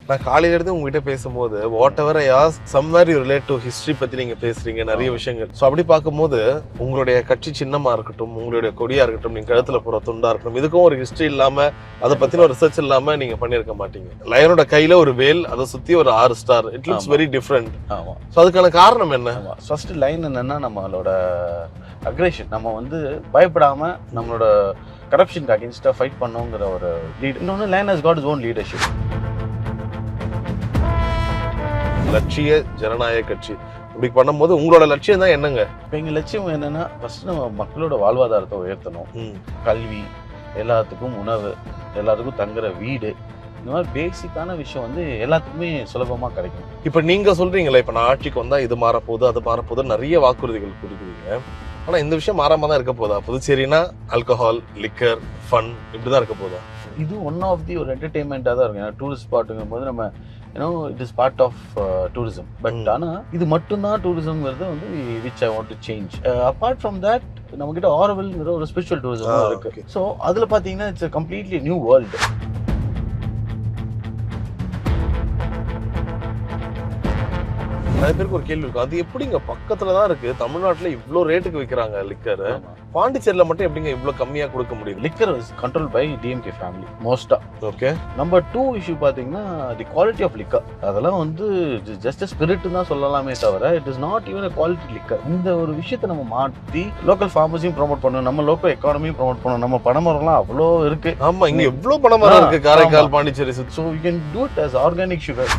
நான் காலையில இருந்து உங்ககிட்ட பேசும்போது whatever I ask somewhere you relate to history பத்தி நீங்க பேசுறீங்க நிறைய விஷயங்கள். ஸோ அப்படி பார்க்கும்போது உங்களுடைய கட்சி சின்னமா இருக்கட்டும், உங்களுடைய கொடியா இருக்கட்டும், நீங்க கழுத்துல போற துண்டா இருக்கட்டும், இதுக்கும் ஒரு ஹிஸ்டரி இல்லாம அதை பத்தின ஒரு ரிசர்ச் இல்லாம நீங்க பண்ணிருக்க மாட்டீங்க. லயனோட கையில ஒரு வேல், அதை சுத்தி ஒரு 6 star, it looks very different. So அதுக்கான காரணம் என்ன? ஃபர்ஸ்ட் லைன் என்னன்னா, நம்மளோட அக்ரேஷன், நம்ம வந்து பயப்படாம நம்மளோட கரப்ஷனுக்கு அகேன்ஸ்டா ஃபைட் பண்ணோங்கிற ஒரு லீட். இன்னொன்று, lion has got its own leadership. லட்சிய ஜனநாயக கட்சி இப்படி பண்ணும்போது உங்களோட லட்சியம் தான் என்னங்க? இப்போ எங்கள் லட்சியம் என்னன்னா, ஃபர்ஸ்ட் நம்ம மக்களோட வாழ்வாதாரத்தை உயர்த்தணும். கல்வி, எல்லாத்துக்கும் உணவு, எல்லாத்துக்கும் தங்குற வீடு, இந்த மாதிரி பேசிக்கான விஷயம் வந்து எல்லாத்துக்குமே சுலபமாக கிடைக்கும். இப்போ நீங்க சொல்றீங்களா, இப்போ நான் ஆட்சிக்கு வந்தா இது மாறப்போகுது, அது மாறப்போகுது, நிறைய வாக்குறுதிகள் கொடுக்குறீங்க. ஆனா இந்த விஷயம் மாறாம தான் இருக்க போதா? புதுச்சேரினா ஆல்கஹால், லிக்கர், ஃபன் இப்படிதான் இருக்க போதா? இது ஒன் ஆஃப் தி ஒரு என்டர்டெயின்மெண்ட்டாக தான் இருக்கும். ஏன்னா டூரிஸ்ட் ஸ்பாட்டுங்கும் போது நம்ம it is part of tourism. But ஆனால் இது மட்டும்தான் டூரிசம்ங்கிறது வந்து which I want to change. Apart from that நம்மகிட்ட ஆரோவில்ங்கிற ஒரு ஸ்பிரிச்சுவல் டூரிசம் இருக்கு. ஸோ அதில் பார்த்தீங்கன்னா இட்ஸ் கம்ப்ளீட்லி நியூ வேர்ல்டு. நிறைய பேருக்கு ஒரு கேள்வி இருக்கும், அது எப்படிங்க பக்கத்துல தான் இருக்கு, தமிழ்நாட்டுல இவ்ளோ ரேட்டுக்கு விற்கிறாங்க லிக்கர், பாண்டிச்சேரியில மட்டும் எப்படிங்க இவ்ளோ கம்மியா கொடுக்க முடியும்? Liquor is control by DMK family மோஸ்டா. ஓகே. நம்பர் 2 இஷ்யூ பாத்தீங்கன்னா தி குவாலிட்டி ஆஃப் லிக்கர். அதெல்லாம் வந்து ஜஸ்ட் ஸ்பிரிட் தான் சொல்லலாமே தவிர it is not even a quality liquor. இந்த ஒரு விஷயத்தை நம்ம மாற்றி லோக்கல் ஃபார்மர்ஸையும் ப்ரோமோட் பண்ணணும், நம்ம லோக்கல் எக்கானமியும் ப்ரோமோட் பண்ணணும். நம்ம பனைமரம்லாம் அவ்வளோ இருக்கு. ஆமா, இங்க எவ்வளவு பனைமரம் இருக்கு Karaikal, Pondicherry. So you can do it as organic sugar.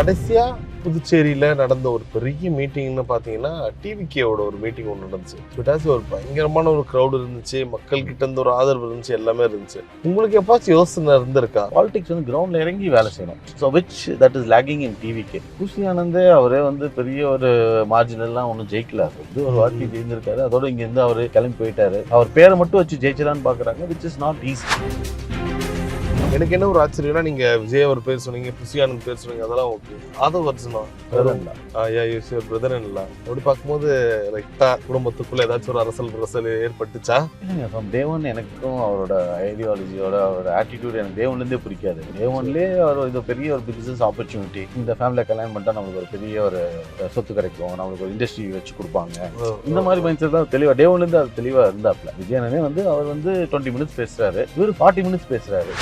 கடைசியா புதுச்சேரியில நடந்த ஒரு பெரிய மீட்டிங்னு பாத்தீங்கன்னா டிவிகேவோட ஒரு மீட்டிங் ஒன்று நடந்துச்சு. ஒரு பயங்கரமான ஒரு க்ரௌட் இருந்துச்சு, மக்கள் கிட்ட இருந்து ஒரு ஆதரவு இருந்துச்சு, எல்லாமே இருந்துச்சு. உங்களுக்கு எப்பாச்சும் யோசனை இருந்திருக்கா? பாலிடிக்ஸ் வந்து கிரவுண்ட்ல இறங்கி வேலை செய்யணும். So which that is lacking in TVK. Bussy ஆனந்தே அவரே வந்து பெரிய ஒரு மார்ஜினெல்லாம் ஒன்றும் ஜெயிக்கல. வந்து ஒரு வாட்டி ஜெயிச்சிருக்காரு, அதோட இங்க இருந்து அவரு கிளம்பி போயிட்டாரு. அவர் பேரை மட்டும் வச்சு ஜெயிச்சலான்னு பாக்குறாங்க, விச் இஸ் நாட் ஈஸி. எனக்கு என்ன ஒரு ஆச்சரியம்னா, நீங்க விஜய் அவர் பேர் சொன்னீங்க, புசியானந்த் பேர் சொன்னீங்க, அதெல்லாம் ஓகே. ஆதவ் அர்ஜுனா பிரதர் இல்ல, அப்படி பார்க்கும்போது லைட்டா குடும்பத்துக்குள்ள ஏதாச்சும் ஒரு அரசல் ஏற்பட்டுச்சா? இல்லைங்க, ஃப்ரம் டே ஒன் எனக்கும் அவரோட ஐடியாலஜியோட அவரோட ஆட்டிடியூட் எனக்கு டே ஒன்லேருந்தே பிடிக்காது. டே ஒன்லேயே அவர் இது பெரிய ஒரு பிசினஸ் ஆப்பர்ச்சுனிட்டி, இந்த ஃபேமிலியை கல்யாணம் பண்ணிட்டா நம்மளுக்கு ஒரு பெரிய ஒரு சொத்து கிடைக்கும், நம்மளுக்கு ஒரு இண்டஸ்ட்ரி வச்சு கொடுப்பாங்க, இந்த மாதிரி மைண்ட் செட் தான் தெளிவா டே ஒன்லேருந்து அது தெளிவா இருந்தாப்ல. விஜயனே வந்து அவர் வந்து 20 மினிட்ஸ் பேசுறாரு, இவர் 40 மினிட்ஸ் பேசுறாரு.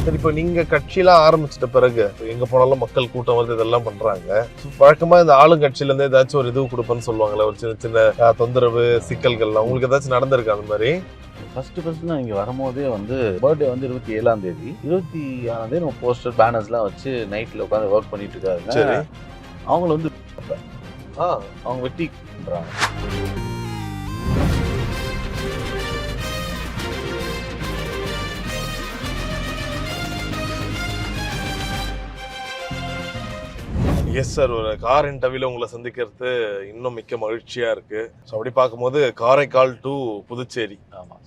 சரி, இப்போ நீங்க கட்சியெல்லாம் ஆரம்பிச்சிட்ட பிறகு எங்க போனாலும் மக்கள் கூட்டம் வந்து இதெல்லாம் பண்றாங்க. வழக்கமா இந்த ஆளுங்கட்சியில இருந்து ஏதாச்சும் ஒரு இது கொடுப்பேன்னு சொல்லுவாங்களே, ஒரு சின்ன சின்ன தொந்தரவு சிக்கல்கள்லாம் உங்களுக்கு ஏதாச்சும் நடந்திருக்கு அந்த மாதிரி? ஃபர்ஸ்ட் நான் இங்கே வரும்போதே வந்து பர்த்டே வந்து 27ஆம் தேதி நம்ம போஸ்டர் பேனர்ஸ்லாம் வச்சு நைட்டில் உட்காந்து ஒர்க் பண்ணிட்டு இருக்காங்க. சரி. அவங்கள வந்து அவங்க வெட்டி பண்றாங்க. எஸ் சார், ஒரு கார் இன்டர்வியூல உங்களை சந்திக்கிறது இன்னும் மிக்க மகிழ்ச்சியா இருக்கு. ஸோ அப்படி பார்க்கும்போது காரைக்கால் டு புதுச்சேரி,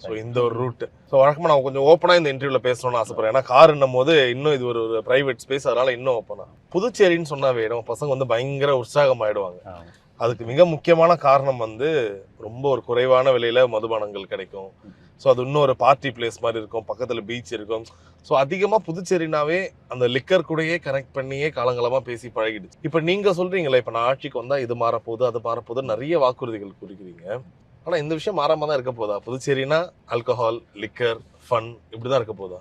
ஸோ இந்த ஒரு ரூட். ஸோ வழக்கமாக நான் கொஞ்சம் ஓப்பனாக இந்த இன்டர்வியூல பேசணும்னு ஆசைப்படுறேன். ஏன்னா காருன்னும் போது இன்னும் இது ஒரு பிரைவேட் ஸ்பேஸ், அதனால இன்னும் ஓப்பனா. புதுச்சேரின்னு சொன்னாவே நம்ம பசங்க வந்து பயங்கர உற்சாகம் ஆயிடுவாங்க. அதுக்கு மிக முக்கியமான காரணம் வந்து ரொம்ப ஒரு குறைவான விலையில மதுபானங்கள் கிடைக்கும். ஸோ அது இன்னும் ஒரு பார்ட்டி பிளேஸ் மாதிரி இருக்கும், பக்கத்தில் பீச் இருக்கும். ஸோ அதிகமாக புதுச்சேரினாவே அந்த லிக்கர் கூடயே கனெக்ட் பண்ணியே காலங்காலமாக பேசி பழகிடுச்சு. இப்போ நீங்கள் சொல்கிறீங்களே, இப்போ நான் ஆட்சிக்கு வந்தால் இது மாறப்போகுது, அது மாறப்போகுது, நிறைய வாக்குறுதிகள் குறிக்கிறீங்க. ஆனால் இந்த விஷயம் மாறாமல் தான் இருக்க போதா? புதுச்சேரினா ஆல்கஹால், லிக்கர், ஃபன் இப்படி தான் இருக்க போதா?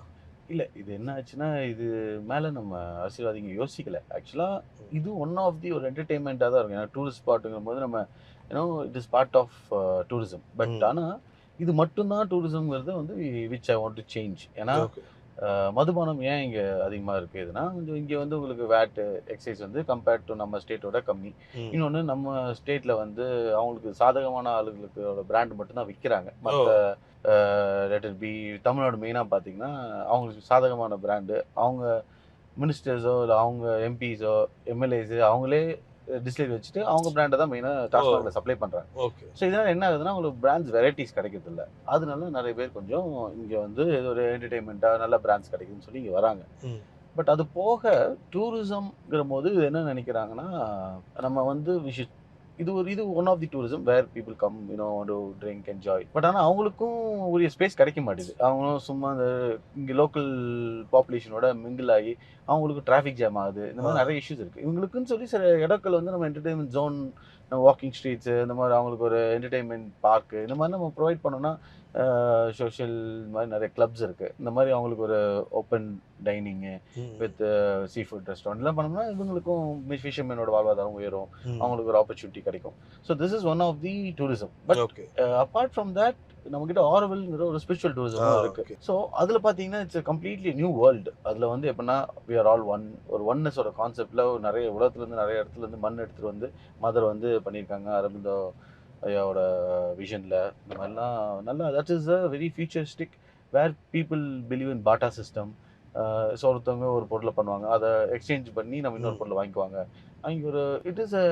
இல்லை, இது என்ன ஆச்சுன்னா, இது மேலே நம்ம அரசியல்வாதிங்க யோசிக்கல. ஆக்சுவலாக இது ஒன் ஆஃப் தி ஒரு என்டர்டெயின்மெண்ட்டாக தான் இருக்கும். ஏன்னா டூரிஸ்ட் ஸ்பாட்டுங்கும் போது நம்ம it is part of tourism. But ஆனால் இது மட்டும்தான் டூரிசம்ங்கிறது வந்து which I want to change. ஏன்னா மதுபானம் ஏன் இங்கே அதிகமாக இருக்குதுன்னா, கொஞ்சம் இங்கே வந்து உங்களுக்கு வேட் எக்ஸைஸ் வந்து கம்பேர்ட் டு நம்ம ஸ்டேட்டோட கம்மி. இன்னொன்று, நம்ம ஸ்டேட்டில் வந்து அவங்களுக்கு சாதகமான ஆளுங்களுக்கோட பிராண்ட் மட்டும்தான் விற்கிறாங்க. மற்ற லெட்டர் பி தமிழ்நாடு மெயினாக பார்த்தீங்கன்னா அவங்களுக்கு சாதகமான பிராண்டு அவங்க மினிஸ்டர்ஸோ இல்லை அவங்க எம்பிஸோ எம்எல்ஏஸோ அவங்களே டிஸ்லைட் வச்சுட்டு அவங்க பிராண்டை தான் மெயினாக டாஸ்மாகில் சப்ளை பண்ணுறாங்க. ஸோ இதனால் என்ன ஆகுதுன்னா, உங்களுக்கு பிராண்ட்ஸ் வெரைட்டிஸ் கிடைக்கிறது இல்லை. அதனால நிறைய பேர் கொஞ்சம் இங்கே வந்து ஒரு என்டர்டெயின்மெண்ட்டாக நல்ல பிராண்ட்ஸ் கிடைக்குதுன்னு சொல்லி இங்கே வராங்க. பட் அது போக டூரிசம்ங்கிற போது என்ன நினைக்கிறாங்கன்னா, நம்ம வந்து இது one of the tourism where people come to drink enjoy. But ஆனால் அவங்களுக்கும் உரிய ஸ்பேஸ் கிடைக்க மாட்டேது. அவங்களும் சும்மா அந்த இங்கே லோக்கல் பாப்புலேஷனோட மிங்கிள் ஆகி அவங்களுக்கு டிராஃபிக் ஜாம் ஆகுது. இந்த மாதிரி நிறைய இஷ்யூஸ் இருக்குது. இவங்களுக்குன்னு சொல்லி சில இடங்கள் வந்து நம்ம என்டர்டெயின்மெண்ட் ஜோன், வாக்கிங் ஸ்ட்ரீட்ஸு, இந்த மாதிரி அவங்களுக்கு ஒரு என்டர்டெயின்மெண்ட் பார்க்கு, இந்த மாதிரி நம்ம ப்ரொவைட் பண்ணோம்னா சோஷியல் இந்த மாதிரி நிறைய கிளப்ஸ் இருக்குது. இந்த மாதிரி அவங்களுக்கு ஒரு open dining with sea food restaurant எல்லாம் பண்ணோம்னா இவங்களுக்கும் ஃபிஷர்மேனோட வாழ்வாதாரம் உயரும், அவங்களுக்கு ஒரு ஆப்பர்ச்சுனிட்டி கிடைக்கும். So this is one of the tourism. But apart from that நம்மகிட்ட ஆரோவில்ங்கிற ஒரு ஸ்பிரிச்சுவல் டூரிசமும் இருக்கு. ஸோ அதில் பார்த்தீங்கன்னா இட்ஸ் கம்ப்ளீட்லி நியூ வேர்ல்டு. அதில் வந்து எப்படின்னா வி ஆர் ஆல் ஒன், ஒரு ஒன்னஸோட கான்செப்டில் நிறைய உலகத்துலேருந்து நிறைய இடத்துலேருந்து மண் எடுத்துகிட்டு வந்து மதர் வந்து பண்ணியிருக்காங்க அரவிந்தோ ஐயாவோட விஷனில். இந்த மாதிரிலாம் நல்லா that is a very futuristic where people believe in barter system. So ஒருத்தவங்க ஒரு பொருளை பண்ணுவாங்க, அதை எக்ஸ்சேஞ்ச் பண்ணி நம்ம இன்னொரு பொருளை வாங்கிக்குவாங்க. அங்கே ஒரு it is a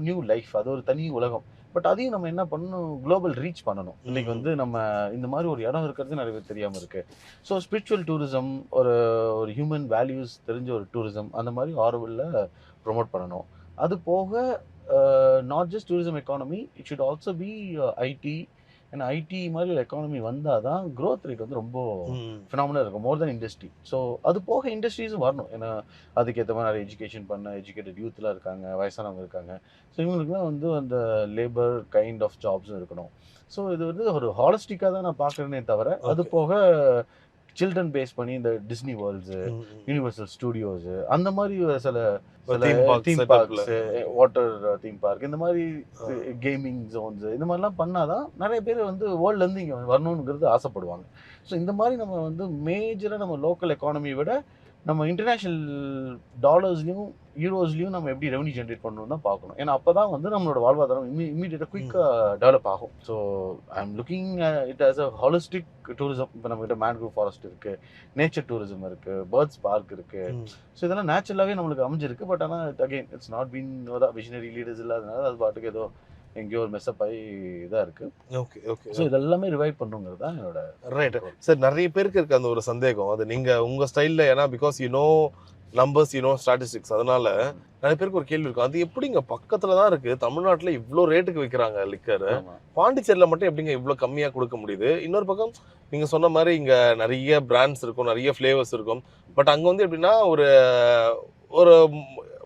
new life, அது ஒரு தனி உலகம். பட் அதையும் நம்ம என்ன பண்ணணும், குளோபல் ரீச் பண்ணணும். இன்னைக்கு வந்து நம்ம இந்த மாதிரி ஒரு இடம் இருக்கிறது நிறைய பேர் தெரியாமல் இருக்கு. ஸோ ஸ்பிரிச்சுவல் டூரிசம், ஒரு ஹியூமன் வேல்யூஸ் தெரிஞ்ச ஒரு டூரிசம், அந்த மாதிரி ஆரோவில்ல ப்ரொமோட் பண்ணணும். அது போக not just tourism economy, it should also be IT. ஏன்னா ஐடி மாதிரி ஒரு எக்கானமி வந்தால் தான் க்ரோத் ரேட் வந்து ரொம்ப ஃபினாமினலாக இருக்கும், மோர் தென் இண்டஸ்ட்ரி. ஸோ அது போக இண்டஸ்ட்ரீஸும் வரணும். ஏன்னா அதுக்கேற்ற மாதிரி நிறைய எஜுகேஷன் பண்ண எஜுகேட்டட் யூத்லாம் இருக்காங்க, வயசானவங்க இருக்காங்க. ஸோ இவங்களுக்குலாம் வந்து அந்த லேபர் கைண்ட் ஆஃப் ஜாப்ஸும் இருக்கணும். ஸோ இது வந்து ஒரு ஹாலிஸ்டிக்காக தான் நான் பார்க்குறேனே தவிர, அது போக சில்ட்ரன் பேஸ் பண்ணி இந்த டிஸ்னி வேர்ல்ட்ஸு, யூனிவர்சல் ஸ்டூடியோஸு, அந்த மாதிரி சில theme parks, water theme park, இந்த மாதிரி கேமிங் ஜோன்ஸ், இந்த மாதிரிலாம் பண்ணாதான் நிறைய பேர் வந்து வேர்ல்ட்லேருந்து இங்கே வரணுங்கிறது ஆசைப்படுவாங்க. ஸோ இந்த மாதிரி நம்ம வந்து மேஜராக நம்ம லோக்கல் எக்கானமியை விட நம்ம இன்டர்நேஷ்னல் டாலர்ஸ்லையும் யூரோஸ்லையும் நம்ம எப்படி ரெவன்யூ ஜென்ரேட் பண்ணணும் தான் பார்க்கணும். ஏன்னா அப்போ தான் வந்து நம்மளோட வாழ்வாதாரம் இம்மீடியட்டாக குயிக்காக டெவலப் ஆகும். So I am looking it as a holistic tourism. இப்போ நம்மகிட்ட மேன்க்ரூவ் ஃபாரஸ்ட் இருக்குது, நேச்சர் டூரிசம் இருக்குது, பேர்ட்ஸ் பார்க் இருக்குது. ஸோ இதெல்லாம் நேச்சுரலாகவே நம்மளுக்கு அமைஞ்சிருக்கு. பட் ஆனால் again it's not been visionary leaders இல்லாதனால அது பாட்டுக்கு ஏதோ எங்கேயோ ஒரு மெஸ்ஸப் ஆகி இதாக இருக்குது. Okay okay. ஸோ இதெல்லாமே ரிவைவ் பண்ணுங்கிறது தான் என்னோட ரைட். சார் நிறைய பேருக்கு இருக்க அந்த ஒரு சந்தேகம், அது நீங்கள் உங்கள் ஸ்டைலில், ஏன்னா பிகாஸ் நம்பர்ஸ் ஸ்டாட்டிஸ்டிக்ஸ், அதனால நிறைய பேருக்கு ஒரு கேள்வி இருக்கும், அது எப்படிங்க பக்கத்தில் தான் இருக்குது, தமிழ்நாட்டில் இவ்வளோ ரேட்டுக்கு விற்கிறாங்க லிக்கர், பாண்டிச்சேரியில் மட்டும் எப்படிங்க இவ்வளோ கம்மியாக கொடுக்க முடியுது? இன்னொரு பக்கம் நீங்கள் சொன்ன மாதிரி இங்கே நிறைய பிராண்ட்ஸ் இருக்கும், நிறைய ஃப்ளேவர்ஸ் இருக்கும். பட் அங்கே வந்து எப்படின்னா ஒரு ஒரு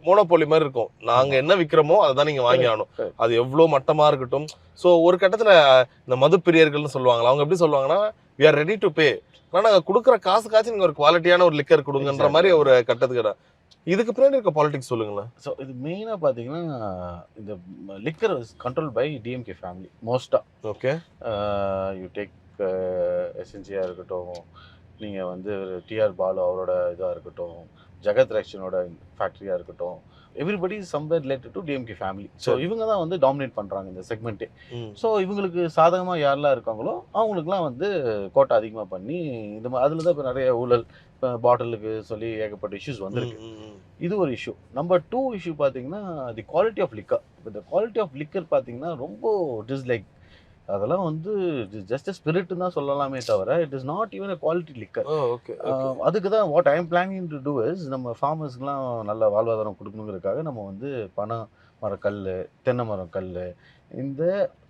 மோனோபோலி மாதிரி இருக்கும். நாங்க என்ன விற்கிறோமோ அதை தான் நீங்க வாங்கி ஆகணும், அது எவ்வளவு மட்டமா இருக்கட்டும். ஸோ ஒரு கட்டத்துல இந்த மது பிரியர்கள்னு சொல்லுவாங்க, அவங்க எப்படி சொல்லுவாங்கன்னா we are ready to pay, ஆனா நாங்க கொடுக்குற காசுக்காச்சும் நீங்க ஒரு குவாலிட்டியான ஒரு லிக்கர் கொடுங்கன்ற மாதிரி ஒரு கட்டத்துக்கு. இதுக்கு பின்னாடி இருக்க பாலிடிக்ஸ் சொல்லுங்களேன். ஸோ இது மெயினாக பார்த்தீங்கன்னா இந்த liquor is control by DMK family மோஸ்ட்டாக. ஓகே, யூ டேக் எஸ்என்சியாக இருக்கட்டும், நீங்கள் வந்து டிஆர் பாலு அவரோட இதாக இருக்கட்டும், ஜெகத் ரக்ஷனோட ஃபேக்ட்ரியாக இருக்கட்டும், everybody somewhere related to DMK family. So இவங்க தான் வந்து டாமினேட் பண்ணுறாங்க இந்த செக்மெண்ட்டே. ஸோ இவங்களுக்கு சாதகமாக யாரெல்லாம் இருக்காங்களோ அவங்களுக்குலாம் வந்து கோட்டை அதிகமாக பண்ணி இந்த மாதிரி அதில் தான் இப்போ நிறைய ஊழல், இப்போ பாட்டிலுக்கு சொல்லி ஏகப்பட்ட இஷ்யூஸ் வந்துருக்கு. இது ஒரு இஷ்யூ. நம்பர் 2 இஷ்யூ பார்த்தீங்கன்னா தி குவாலிட்டி ஆஃப் லிக்கர். இப்போ இந்த குவாலிட்டி ஆஃப் லிக்கர் பார்த்தீங்கன்னா ரொம்ப டிஸ்லைக், அதெல்லாம் வந்து ஜஸ்ட் ஸ்பிரிட் தான் சொல்லலாமே தவிர it is not even a quality liquor. அதுக்கு தான் what I am planning to do is, நம்ம ஃபார்மர்ஸ்க்குலாம் நல்ல வாழ்வாதாரம் கொடுக்கணுங்கிறதுக்காக நம்ம வந்து பனை மரக்கல், தென்னை மரம் கல், இந்த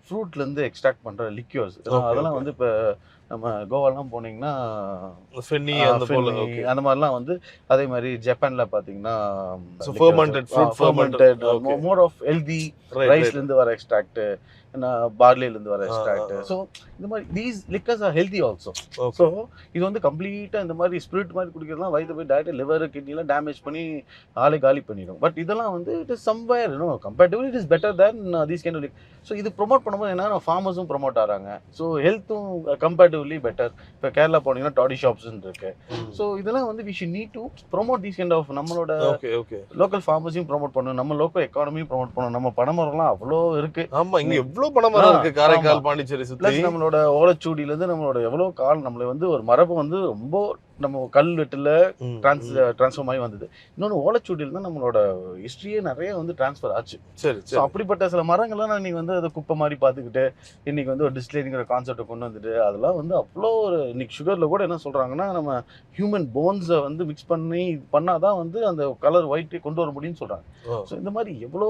ஃப்ரூட்லேருந்து எக்ஸ்ட்ராக்ட் பண்ணுற லிக்யூர்ஸ், அதெல்லாம் வந்து இப்போ நம்ம கோவாலாம் போனீங்கன்னா அந்த மாதிரிலாம் வந்து, அதே மாதிரி ஜப்பானில் பார்த்தீங்கன்னா மோர் ஆஃப் ஹெல்தி ரைஸ்லேருந்து வர எக்ஸ்ட்ராக்ட், பார்லிலேருந்து வர எக்ஸ்ட்ராக்ட். ஸோ இந்த மாதிரி these liquors are healthy also. So இது வந்து கம்ப்ளீட்டாக இந்த மாதிரி ஸ்பிரிட் மாதிரி குடிக்கிறதுலாம் வயிற்று போய் டேரக்டாக லிவர் கிட்னிலாம் டேமேஜ் பண்ணி ஆளே காலி பண்ணிடும். பட் இதெல்லாம் வந்து it is somewhere comparatively it is better than these kind of like. So இது ப்ரொமோட் பண்ணும்போது என்ன, ஃபார்மர்ஸும் ப்ரொமோட் ஆகிறாங்க, ஸோ ஹெல்த்தும் கம்பேரிட்டிவ்லி பெட்டர். இப்போ கேரளா போனீங்கன்னா டாடி ஷாப்ஸ்ன்னு இருக்கு. ஸோ இதெல்லாம் வந்து we should need to promote these kind of நம்மளோட லோக்கல் ஃபார்மர்ஸையும் ப்ரொமோட் பண்ணணும், நம்ம லோக்கல் எக்கானமியும் ப்ரொமோட் பண்ணணும். நம்ம பனைமரம்லாம் அவ்வளோ இருக்கு. ஆமா, இங்க எவ்வளவு பனைமரம் இருக்கு காரைக்கால் பாண்டிச்சேரி சுத்தி. நம்மளோட ஓலைச்சூடியில இருந்து நம்மளோட எவ்வளவு கால் நம்மள வந்து ஒரு மரபு வந்து ரொம்ப நம்ம கல்வெட்டுல டிரான்ஸ்ஃபார்ம் ஆகி வந்தது. இன்னொன்று ஓலைச்சூடியில் தான் நம்மளோட ஹிஸ்ட்ரியே நிறைய வந்து டிரான்ஸ்ஃபர் ஆச்சு. சரி, அப்படிப்பட்ட சில மரங்கள்லாம் இன்னைக்கு வந்து அதை குப்பை மாதிரி பார்த்துக்கிட்டு இன்னைக்கு வந்து ஒரு டிஸ்டிலரிங்கிற கான்செப்டை கொண்டு வந்துட்டு அதெல்லாம் வந்து அவ்வளோ ஒரு இன்னைக்கு சுகரில் கூட என்ன சொல்கிறாங்கன்னா, நம்ம ஹியூமன் போன்ஸை வந்து மிக்ஸ் பண்ணி பண்ணாதான் வந்து அந்த கலர் ஒயிட்டே கொண்டு வர முடியும்னு சொல்கிறாங்க. ஸோ இந்த மாதிரி எவ்வளோ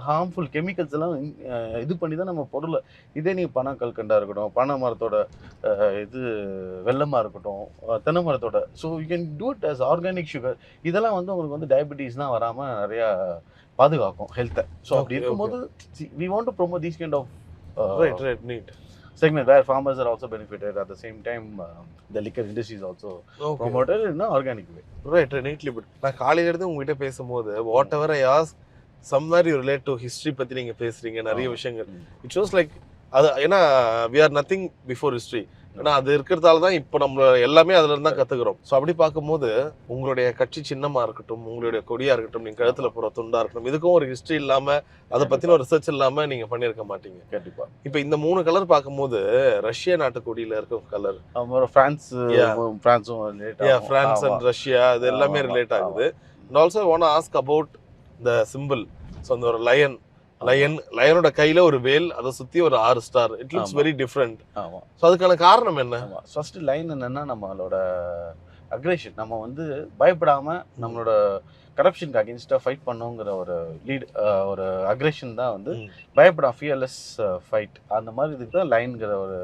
ஹார்ம்ஃபுல் கெமிக்கல்ஸ் எல்லாம் இது பண்ணி தான் நம்ம பொருளை, இதே நீங்கள் பனை கல்கண்டாக இருக்கட்டும், பனை மரத்தோட இது வெள்ளமாக இருக்கட்டும், தென்னை மரத்தோட, so you can do it as organic sugar. இதெல்லாம் வந்து உங்களுக்கு வந்து டயபெட்டிஸ்லாம் வராமல் நிறையா பாதுகாக்கும் ஹெல்த்தை. ஸோ அப்படி இருக்கும்போது we want to promote these kind of right need segment where farmers are also benefited. At the same time, the liquor industry is also promoted in an organic way. Right neatly put. நான் காலையில இருந்து உங்ககிட்ட பேசும்போது whatever I ask somewhere you relate to history பத்தி நீங்க பேசுறீங்க நிறைய விஷயங்கள். இட் ஷோஸ் லைக் அது ஏன்னா we are nothing before history. ஏன்னா அது இருக்கிறதால தான் இப்போ நம்ம எல்லாமே அதுல இருந்து தான் கத்துக்கிறோம். ஸோ அப்படி பார்க்கும்போது உங்களுடைய கட்சி சின்னமா இருக்கட்டும், உங்களுடைய கொடியா இருக்கட்டும், நீங்க கழுத்துல போற துண்டா இருக்கட்டும், இதுக்கும் ஒரு ஹிஸ்ட்ரி இல்லாம அதை பத்தின ஒரு ரிசர்ச் இல்லாம நீங்க பண்ணியிருக்க மாட்டீங்க. கண்டிப்பா. இப்போ இந்த 3 கலர் பார்க்கும்போது ரஷ்யா நாட்டு கொடியில இருக்க கலர், பிரான்ஸ் அண்ட் ரஷ்யா, அது எல்லாமே ரிலேட் ஆகுது. And also want ask about the simple. So அந்த ஒரு லயனோட கையில ஒரு வேல், அதை சுத்தி ஒரு 6 star. It looks very different. So அதுக்கான காரணம் என்ன? ஃபர்ஸ்ட் லைன் என்னன்னா, நம்மளோட அக்ரேஷன், நம்ம வந்து பயப்படாம நம்மளோட கரப்ஷனுக்கு அகேன்ஸ்டாக ஃபைட் பண்ணுங்கிற ஒரு ஒரு அக்ரேஷன் தான் வந்து பயப்படாம ஃபியர்லெஸ் ஃபைட். அந்த மாதிரி இதுக்கு தான் லைன்கிற ஒரு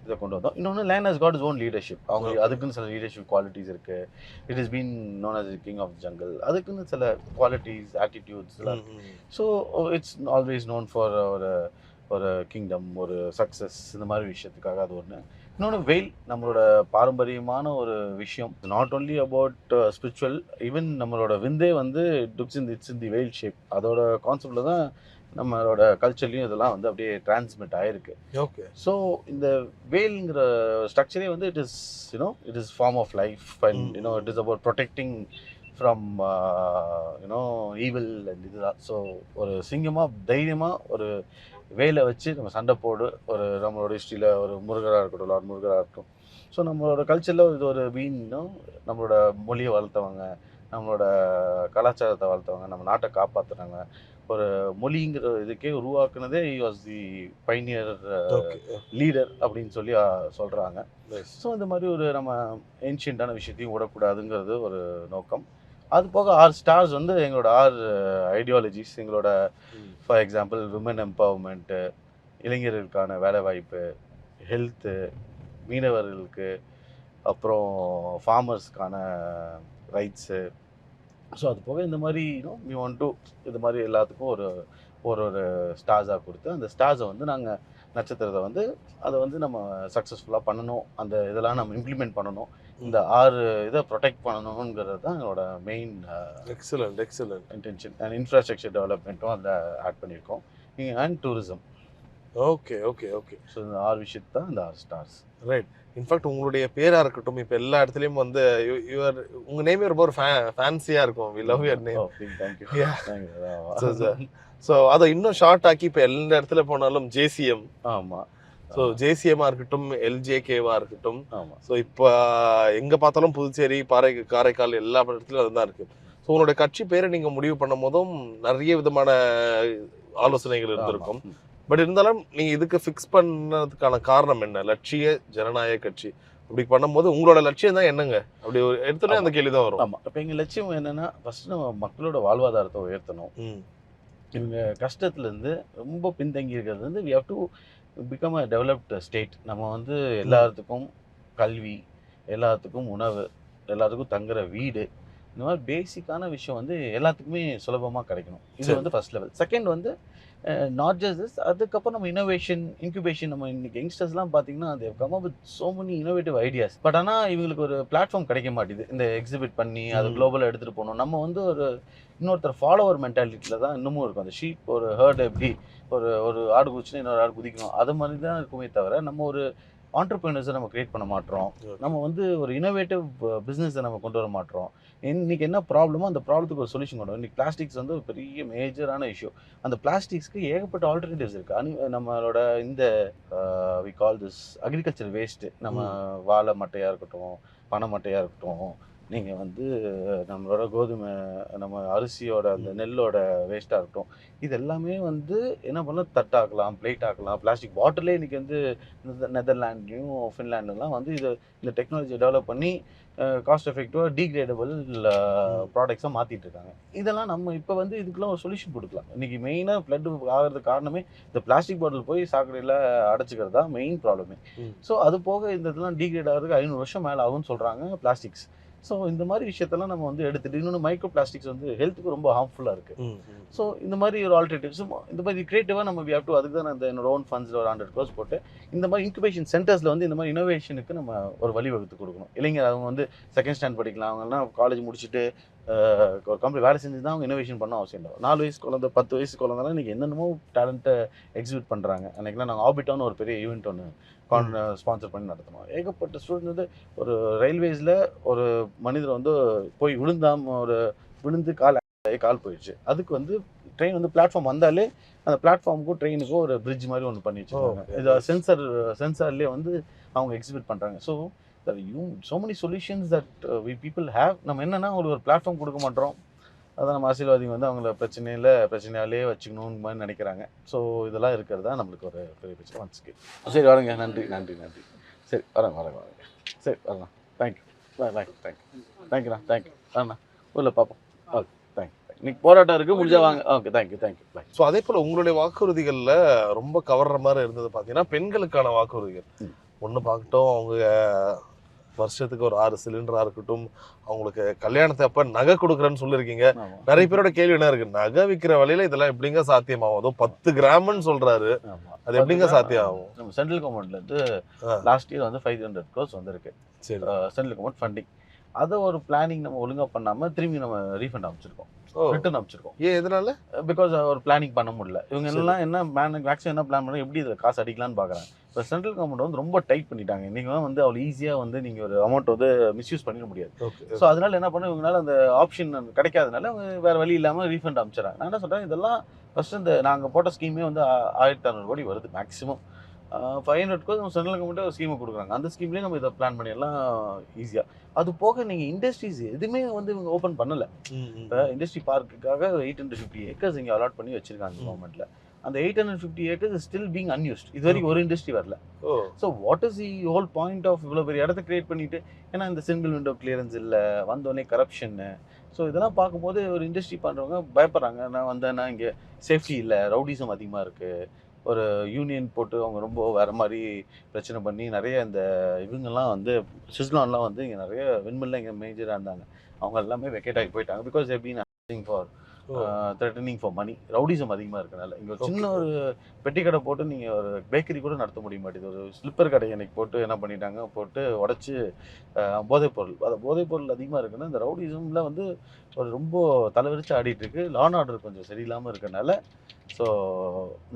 இதை கொண்டு வந்தோம். இன்னொன்று, lion has got its own leadership. அவங்க அதுக்குன்னு சில லீடர்ஷிப் குவாலிட்டிஸ் இருக்கு. It is been known as king of jungle. அதுக்குன்னு சில குவாலிட்டிஸ், ஆட்டிடியூட்ஸ் எல்லாம் இருக்கு. So it's always known for ஒரு கிங்டம், ஒரு சக்ஸஸ், இந்த மாதிரி விஷயத்துக்காக அது ஒன்று. இன்னொன்று, வெயில் நம்மளோட பாரம்பரியமான ஒரு விஷயம். Not only about spiritual, even நம்மளோட விந்தே வந்து இட்ஸ் இன் தி வெயில் ஷேப். அதோட கான்செப்டில் தான் நம்மளோட கல்ச்சர்லையும் இதெல்லாம் வந்து அப்படியே டிரான்ஸ்மிட் ஆயிருக்கு. ஓகே. ஸோ இந்த வேல்ங்கிற ஸ்ட்ரக்சரே வந்து it is form of life and it is about protecting from evil and இதுதான். ஸோ ஒரு சிங்கமாக தைரியமாக ஒரு வேலை வச்சு நம்ம சண்டை போடு, ஒரு நம்மளோட ஹிஸ்ட்ரியில் ஒரு முருகராக இருக்கட்டும், லார்ட் முருகராக இருக்கட்டும். ஸோ நம்மளோட கல்ச்சரில் இது ஒரு மீனும், நம்மளோட மொழியை வளர்த்தவங்க, நம்மளோட கலாச்சாரத்தை வளர்த்தவங்க, நம்ம நாட்டை காப்பாற்றுறாங்க. ஒரு மொழிங்கிற இதுக்கே உருவாக்குனதே வாஸ் தி பைனியர் லீடர் அப்படின்னு சொல்லி சொல்கிறாங்க. ஸோ இந்த மாதிரி ஒரு நம்ம ஏன்ஷியண்டான விஷயத்தையும் விடக்கூடாதுங்கிறது ஒரு நோக்கம். அது போக 6 ஸ்டார்ஸ் வந்து எங்களோட 6 ஐடியாலஜிஸ். எங்களோட ஃபார் எக்ஸாம்பிள் விமன் எம்பவர்மெண்ட்டு, இளைஞர்களுக்கான வேலைவாய்ப்பு, ஹெல்த்து, மீனவர்களுக்கு, அப்புறம் ஃபார்மர்ஸ்க்கான ரைட்ஸு. ஸோ அது போக இந்த மாதிரி வி வாண்ட் டு இது மாதிரி எல்லாத்துக்கும் ஒரு ஸ்டார்ஸாக கொடுத்து, அந்த ஸ்டார்ஸை வந்து நாங்கள் நட்சத்திரத்தை வந்து அதை வந்து நம்ம சக்ஸஸ்ஃபுல்லாக பண்ணணும், அந்த இதெல்லாம் நம்ம இம்ப்ளிமெண்ட் பண்ணணும், இந்த 6 இதை ப்ரொடெக்ட் பண்ணணுங்கிறது தான் எங்களோட main excellent intention. And infrastructure டெவலப்மெண்ட்டும் அதில் ஆட் பண்ணியிருக்கோம், அண்ட் டூரிசம். ஓகே. ஸோ இந்த 6 விஷயத்து தான் இந்த 6 ஸ்டார்ஸ். ரைட். இன்ஃபேக்ட் உங்களுடைய பேரா இருக்கட்டும், இப்போ எல்லா இடத்துலையும் வந்து உங்க நேமே ரொம்ப ஒரு ஃபேன்சியா இருக்கும். We love your name. Thank you. So அதை இன்னும் ஷார்ட் ஆக்கி இப்போ எல்லா இடத்துல போனாலும் ஜேசிஎம். ஆமாம். ஸோ ஜேசிஎம்மாக இருக்கட்டும், எல்ஜேகேவாக இருக்கட்டும். ஆமாம். ஸோ இப்போ எங்கே பார்த்தாலும் புதுச்சேரி, காரைக்கால் எல்லா இடத்துலையும் அதுதான் இருக்குது. ஸோ உங்களுடைய கட்சி பேரை நீங்கள் முடிவு பண்ணும் போதும் நிறைய விதமான ஆலோசனைகள் இருந்திருக்கும். பட் இருந்தாலும் நீங்கள் இதுக்கு ஃபிக்ஸ் பண்ணதுக்கான காரணம் என்ன? லட்சிய ஜனநாயக கட்சி அப்படி பண்ணும்போது உங்களோட லட்சியம் தான் என்னங்க? அப்படி ஒரு எடுத்தோன்னே அந்த கேள்வி தான் வரும். ஆமாம். இப்போ எங்கள் லட்சியம் என்னென்னா, ஃபஸ்ட்டு நம்ம மக்களோட வாழ்வாதாரத்தை உயர்த்தணும். இவங்க கஷ்டத்துலேருந்து ரொம்ப பின்தங்கி இருக்கிறது வந்து we have to become a developed state. நம்ம வந்து எல்லாத்துக்கும் கல்வி, எல்லாத்துக்கும் உணவு, எல்லாத்துக்கும் தங்குற வீடு, இந்த மாதிரி பேசிக்கான விஷயம் வந்து எல்லாத்துக்குமே சுலபமாக கிடைக்கணும். இது வந்து ஃபர்ஸ்ட் லெவல். செகண்ட் வந்து நாட் ஜஸ்ட் திஸ், அதுக்கப்புறம் நம்ம இனோவேஷன், இன்குபேஷன். நம்ம இன்னைக்கு யங்ஸ்டர்ஸ்லாம் பார்த்தீங்கன்னா they have come up with so many innovative ideas. But ஆனால் இவங்களுக்கு ஒரு பிளாட்ஃபார்ம் கிடைக்க மாட்டேது. இந்த எக்ஸிபிட் பண்ணி அது குளோபலாக எடுத்துகிட்டு போகணும். நம்ம வந்து இன்னொருத்தர் ஃபாலோவர் மென்டாலிட்டியில் தான் இன்னமும் இருக்கும். அந்த ஷீப், ஒரு ஹர்ட் எப்படி ஒரு ஆடு குதிச்சுன்னா இன்னொரு ஆடு குதிக்கணும், அது மாதிரி தான் இருக்குமே தவிர நம்ம ஒரு ஆண்டர்பிரினர்ஸை நம்ம கிரியேட் பண்ண மாட்டோம். நம்ம வந்து ஒரு இனோவேட்டிவ் பிஸ்னஸை நம்ம கொண்டு வர மாட்டோம். இன்றைக்கி என்ன ப்ராப்ளமோ அந்த ப்ராப்ளத்துக்கு ஒரு சொல்யூஷன் கொண்டு வரும். இன்றைக்கி பிளாஸ்டிக்ஸ் வந்து ஒரு பெரிய மேஜரான இஷ்யூ. அந்த பிளாஸ்டிக்ஸ்க்கு ஏகப்பட்ட ஆல்டர்னேட்டிவ்ஸ் இருக்குது. நம்மளோட இந்த we call this agriculture waste. நம்ம வாழை மட்டையாக இருக்கட்டும், பனை மட்டையாக இருக்கட்டும், நீங்கள் வந்து நம்மளோட கோதுமை, நம்ம அரிசியோட அந்த நெல்லோட வேஸ்ட்டாக இருக்கட்டும், இது எல்லாமே வந்து என்ன பண்ணலாம், தட்டாக்கலாம், பிளேட் ஆக்கலாம், பிளாஸ்டிக் பாட்டிலே இன்றைக்கி வந்து நெதர்லாண்ட்லேயும் ஃபின்லாண்ட்லாம் வந்து இந்த டெக்னாலஜியை டெவலப் பண்ணி காஸ்ட் எஃபெக்டிவாக டீக்ரேடபிள் ப்ராடக்ட்ஸாக மாற்றிட்டு இருக்காங்க. இதெல்லாம் நம்ம இப்போ வந்து இதுக்கெல்லாம் ஒரு சொல்யூஷன் கொடுக்கலாம். இன்றைக்கி மெயினாக ஃப்ளட் ஆகிறதுக்கு காரணமே இந்த பிளாஸ்டிக் பாட்டில் போய் சாக்கடையில் அடைச்சிக்கிறது தான் மெயின் ப்ராப்ளமே. ஸோ அது போக இந்த இதெல்லாம் டீக்ரேட் ஆகிறதுக்கு 500 வருஷம் மேலே ஆகும்னு சொல்கிறாங்க பிளாஸ்டிக்ஸ். ஸோ இந்த மாதிரி விஷயத்தெல்லாம் நம்ம வந்து எடுத்துகிட்டு, இன்னொன்று மைக்ரோ பிளாஸ்டிக்ஸ் வந்து ஹெல்த்துக்கு ரொம்ப ஹார்ம்ஃபுல்லாக இருக்குது. ஸோ இந்த மாதிரி ஒரு ஆல்டர்னேட்டிவ்ஸ் இந்த மாதிரி கிரியேட்டிவாக நம்ம வி ஹேவ் டு, அதுக்கு தான் நான் என்னோட ஓன் ஃபண்ட்ஸில் ஒரு 100 crores போட்டு இந்த மாதிரி இன்குபேஷன் சென்டர்ஸில் வந்து இந்த மாதிரி இனோவேஷனுக்கு நம்ம ஒரு வழிவகுத்து கொடுக்கணும். இளைஞர் அவங்க வந்து செகண்ட் ஸ்டாண்ட் படிக்கலாம், அவங்கெல்லாம் காலேஜ் முடிச்சுட்டு ஒரு கம்பெனி வேலை செஞ்சு தான் அவங்க இனோவேஷன் பண்ண அவசியம் இல்லை. 4 வயசு குழந்தை, 10 வயசு குழந்தைலாம் இன்றைக்கி என்னென்னமோ டேலண்ட்டை எக்ஸிபிட் பண்ணுறாங்க. அன்றைக்கெலாம் நாங்கள் ஆர்பிட்டான்னு ஒரு பெரிய ஈவெண்ட் ஒன்று ஸ்பான்சர் பண்ணி நடத்தணும். ஏகப்பட்ட ஸ்டூடெண்ட் வந்து ஒரு ரயில்வேஸில் ஒரு மனிதர் வந்து போய் விழுந்து கால் போயிடுச்சு. அதுக்கு வந்து ட்ரெயின் வந்து பிளாட்ஃபார்ம் வந்தாலே அந்த பிளாட்ஃபார்முக்கும் ட்ரெயினுக்கும் ஒரு பிரிட்ஜ் மாதிரி ஒன்று பண்ணி வச்சுருக்காங்க. இது சென்சார்லேயே வந்து அவங்க எக்ஸிபிட் பண்ணுறாங்க. So so many solutions that we people have. நம்ம என்னன்னா ஒரு பிளாட்ஃபார்ம் கொடுக்க மாட்டோம். அதான் நம்ம அரசியல்வாதிங்க வந்து அவங்கள பிரச்சனையாலே வச்சுக்கணும்னு மாதிரி நினைக்கிறாங்க. ஸோ இதெல்லாம் இருக்கிறது தான் நம்மளுக்கு ஒரு பெரிய பிரச்சனை. ஒன்ஸ்க்கு சரி வரேங்க. நன்றி. சரி வரேங்க. சரி வரலாம். தேங்க்யூ. பாய். தேங்க்யூண்ணா. வரேண்ணா. ஊரில் பார்ப்போம். Okay thank you. இன்னைக்கு போராட்டம் இருக்குது, முடிஞ்சா வாங்க. Okay thank you. பாய். ஸோ அதே போல் உங்களுடைய வாக்குறுதிகளில் ரொம்ப கவர்ற மாதிரி இருந்தது பார்த்தீங்கன்னா பெண்களுக்கான வாக்குறுதிகள். ஒன்று பார்க்கட்டும், அவங்க வருஷத்துக்கு ஒரு 6 சிலிண்டராக இருக்கட்டும், அவங்களுக்கு கல்யாணத்தை அப்போ நகை கொடுக்குறேன்னு சொல்லியிருக்கீங்க. நிறைய பேரோட கேள்வி என்ன இருக்கு, நகை விற்கிற வழியில இதெல்லாம் எப்படிங்க சாத்தியமாகும்? அதுவும் 10 கிராம்னு சொல்றாரு, அது எப்படிங்க சாத்தியம் ஆகும்? நம்ம சென்ட்ரல் கவர்மெண்ட்ல இருந்து லாஸ்ட் இயர் வந்து 500 crores வந்திருக்கு. சரி, சென்ட்ரல் கவர்மெண்ட் ஃபண்டிங். அதை ஒரு பிளானிங் நம்ம ஒழுங்காக பண்ணாமல் திரும்பி நம்ம ரீஃபண்ட் அமைச்சிருக்கோம், ரிட்டர்ன் அமைச்சிருக்கோம். ஏன் எதனால? பிகாஸ் ஒரு பிளானிங் பண்ண முடியல. இவங்க எல்லாம் என்ன மேக்ஸிமம் என்ன பிளான் பண்ண, எப்படி இதில் காசு அடிக்கலான்னு பார்க்குறாங்க. இப்போ சென்ட்ரல் கவர்மெண்ட் வந்து ரொம்ப டைட் பண்ணிட்டாங்க. நீங்கள் வந்து அவ்வளோ ஈஸியாக வந்து நீங்கள் ஒரு அமௌண்ட் வந்து மிஸ்யூஸ் பண்ணிட முடியாது. ஸோ அதனால என்ன பண்ண, இவங்களால அந்த ஆப்ஷன் கிடைக்காதனால அவங்க வேறு வழி இல்லாமல் ரீஃபண்ட் அமைச்சிடறாங்க. நான் என்ன சொல்கிறேன், இதெல்லாம் ஃபஸ்ட்டு இந்த நாங்கள் போட்ட ஸ்கீமே வந்து 1600 கோடி வருது மேக்ஸிமம். 500 crores நம்ம சென்ட்ரல் கவர்மெண்ட்டே ஒரு ஸ்கீமை கொடுக்குறாங்க. அந்த ஸ்கீம்லேயே நம்ம இதை பிளான் பண்ணிடலாம் ஈஸியாக. அது போக நீங்கள் இண்டஸ்ட்ரீஸ் எதுவுமே வந்து இவங்க ஓப்பன் பண்ணலை. இப்போ இண்டஸ்ட்ரி பார்க்குக்காக 850 acres இங்கே அலாட் பண்ணி வச்சிருக்காங்க கவர்மெண்ட்டில். அந்த 850 acres is still being unused. இது வரைக்கும் ஒரு இண்டஸ்ட்ரி வரல. So what is the whole point of இவ்வளோ பெரிய இடத்த கிரியேட் பண்ணிட்டு? ஏன்னா இந்த சிங்கிள் விண்டோ கிளியரன்ஸ் இல்லை, வந்தோடனே கரப்ஷன்னு. ஸோ இதெல்லாம் பார்க்கும்போது ஒரு இண்டஸ்ட்ரி பண்ணுறவங்க பயப்படுறாங்க. நான் வந்தேன்னா இங்கே சேஃப்டி இல்லை, ரவுடிசம் அதிகமாக இருக்குது, ஒரு யூனியன் போட்டு அவங்க ரொம்ப வேறு மாதிரி பிரச்சனை பண்ணி நிறைய இந்த இவங்கெல்லாம் வந்து சுவிட்சர்லாண்ட்லாம் வந்து இங்கே நிறைய விண்மில்லாம் இங்கே மேஜராக இருந்தாங்க. அவங்க எல்லாமே வெக்கேட் ஆகி போயிட்டாங்க. Because they been asking for threatening for money. Rowdyism அதிகமாக இருக்கனால இங்கே ஒரு சின்ன ஒரு பெட்டி கடை போட்டு நீங்கள் ஒரு பேக்கரி கூட நடத்த முடிய மாட்டேது. ஒரு ஸ்லிப்பர் கடை எனக்கு போட்டு என்ன பண்ணிட்டாங்க, போட்டு உடச்சி போதைப்பொருள், அது போதைப்பொருள் அதிகமாக இருக்குன்னா இந்த ரவுடிசமில் வந்து ஒரு ரொம்ப தலைவரிச்சு ஆடிட்டுருக்கு. லான் ஆர்டர் கொஞ்சம் சரியில்லாமல் இருக்கனால ஸோ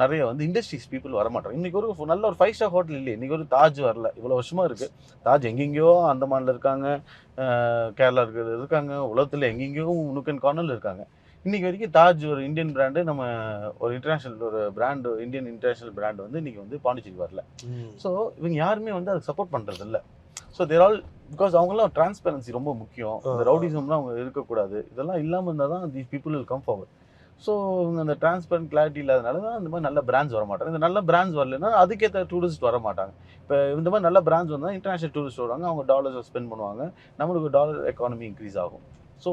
நிறைய வந்து இண்டஸ்ட்ரீஸ் பீப்புள் வரமாட்டாங்க. இன்றைக்கி ஒரு நல்ல ஒரு 5 star ஹோட்டல் இல்லை, இன்றைக்கி ஒரு தாஜ் வரல. இவ்வளோ வருஷமாக இருக்குது தாஜ். எங்கெங்கேயோ அந்தமானில் இருக்காங்க, கேரளா இருக்காங்க, உலகத்தில் எங்கெங்கேயோ நுக்கன் கார்னரில் இருக்காங்க. இன்றைக்கி வரைக்கும் தாஜ் ஒரு இந்தியன் பிராண்டு, நம்ம ஒரு இன்டர்நேஷ்னல் ஒரு பிராண்டு, இந்தியன் இன்டர்நேஷ்னல் பிராண்டு வந்து இன்றைக்கி வந்து பாண்டிச்சேரி வரல. ஸோ இவங்க யாருமே வந்து அதுக்கு சப்போர்ட் பண்ணுறது இல்லை. ஸோ தேர் ஆல் பிகாஸ் அவங்களாம் டிரான்ஸ்பரன்சி ரொம்ப முக்கியம். இந்த ரவுடிசம்லாம் அவங்க இருக்கக்கூடாது. இதெல்லாம் இல்லாமல் இருந்தால் தான் the people will come forward. So இவங்க அந்த டிரான்ஸ்பரண்ட் கிளாரிட்டி இல்லாதனால தான் இந்த மாதிரி நல்ல பிராண்ட்ஸ் வர மாட்டாங்க. இந்த நல்ல பிராண்ட்ஸ் வரலைன்னா அதுக்கேற்ற டூரிஸ்ட் வர மாட்டாங்க. இப்போ இந்த மாதிரி நல்ல பிராண்ட்ஸ் வந்தால் இன்டர்நேஷ்னல் டூரிஸ்ட் வருவாங்க, அவங்க டாலர்ஸை ஸ்பெண்ட் பண்ணுவாங்க, நம்மளுக்கு டாலர் எக்கானமி இன்க்ரீஸ் ஆகும். ஸோ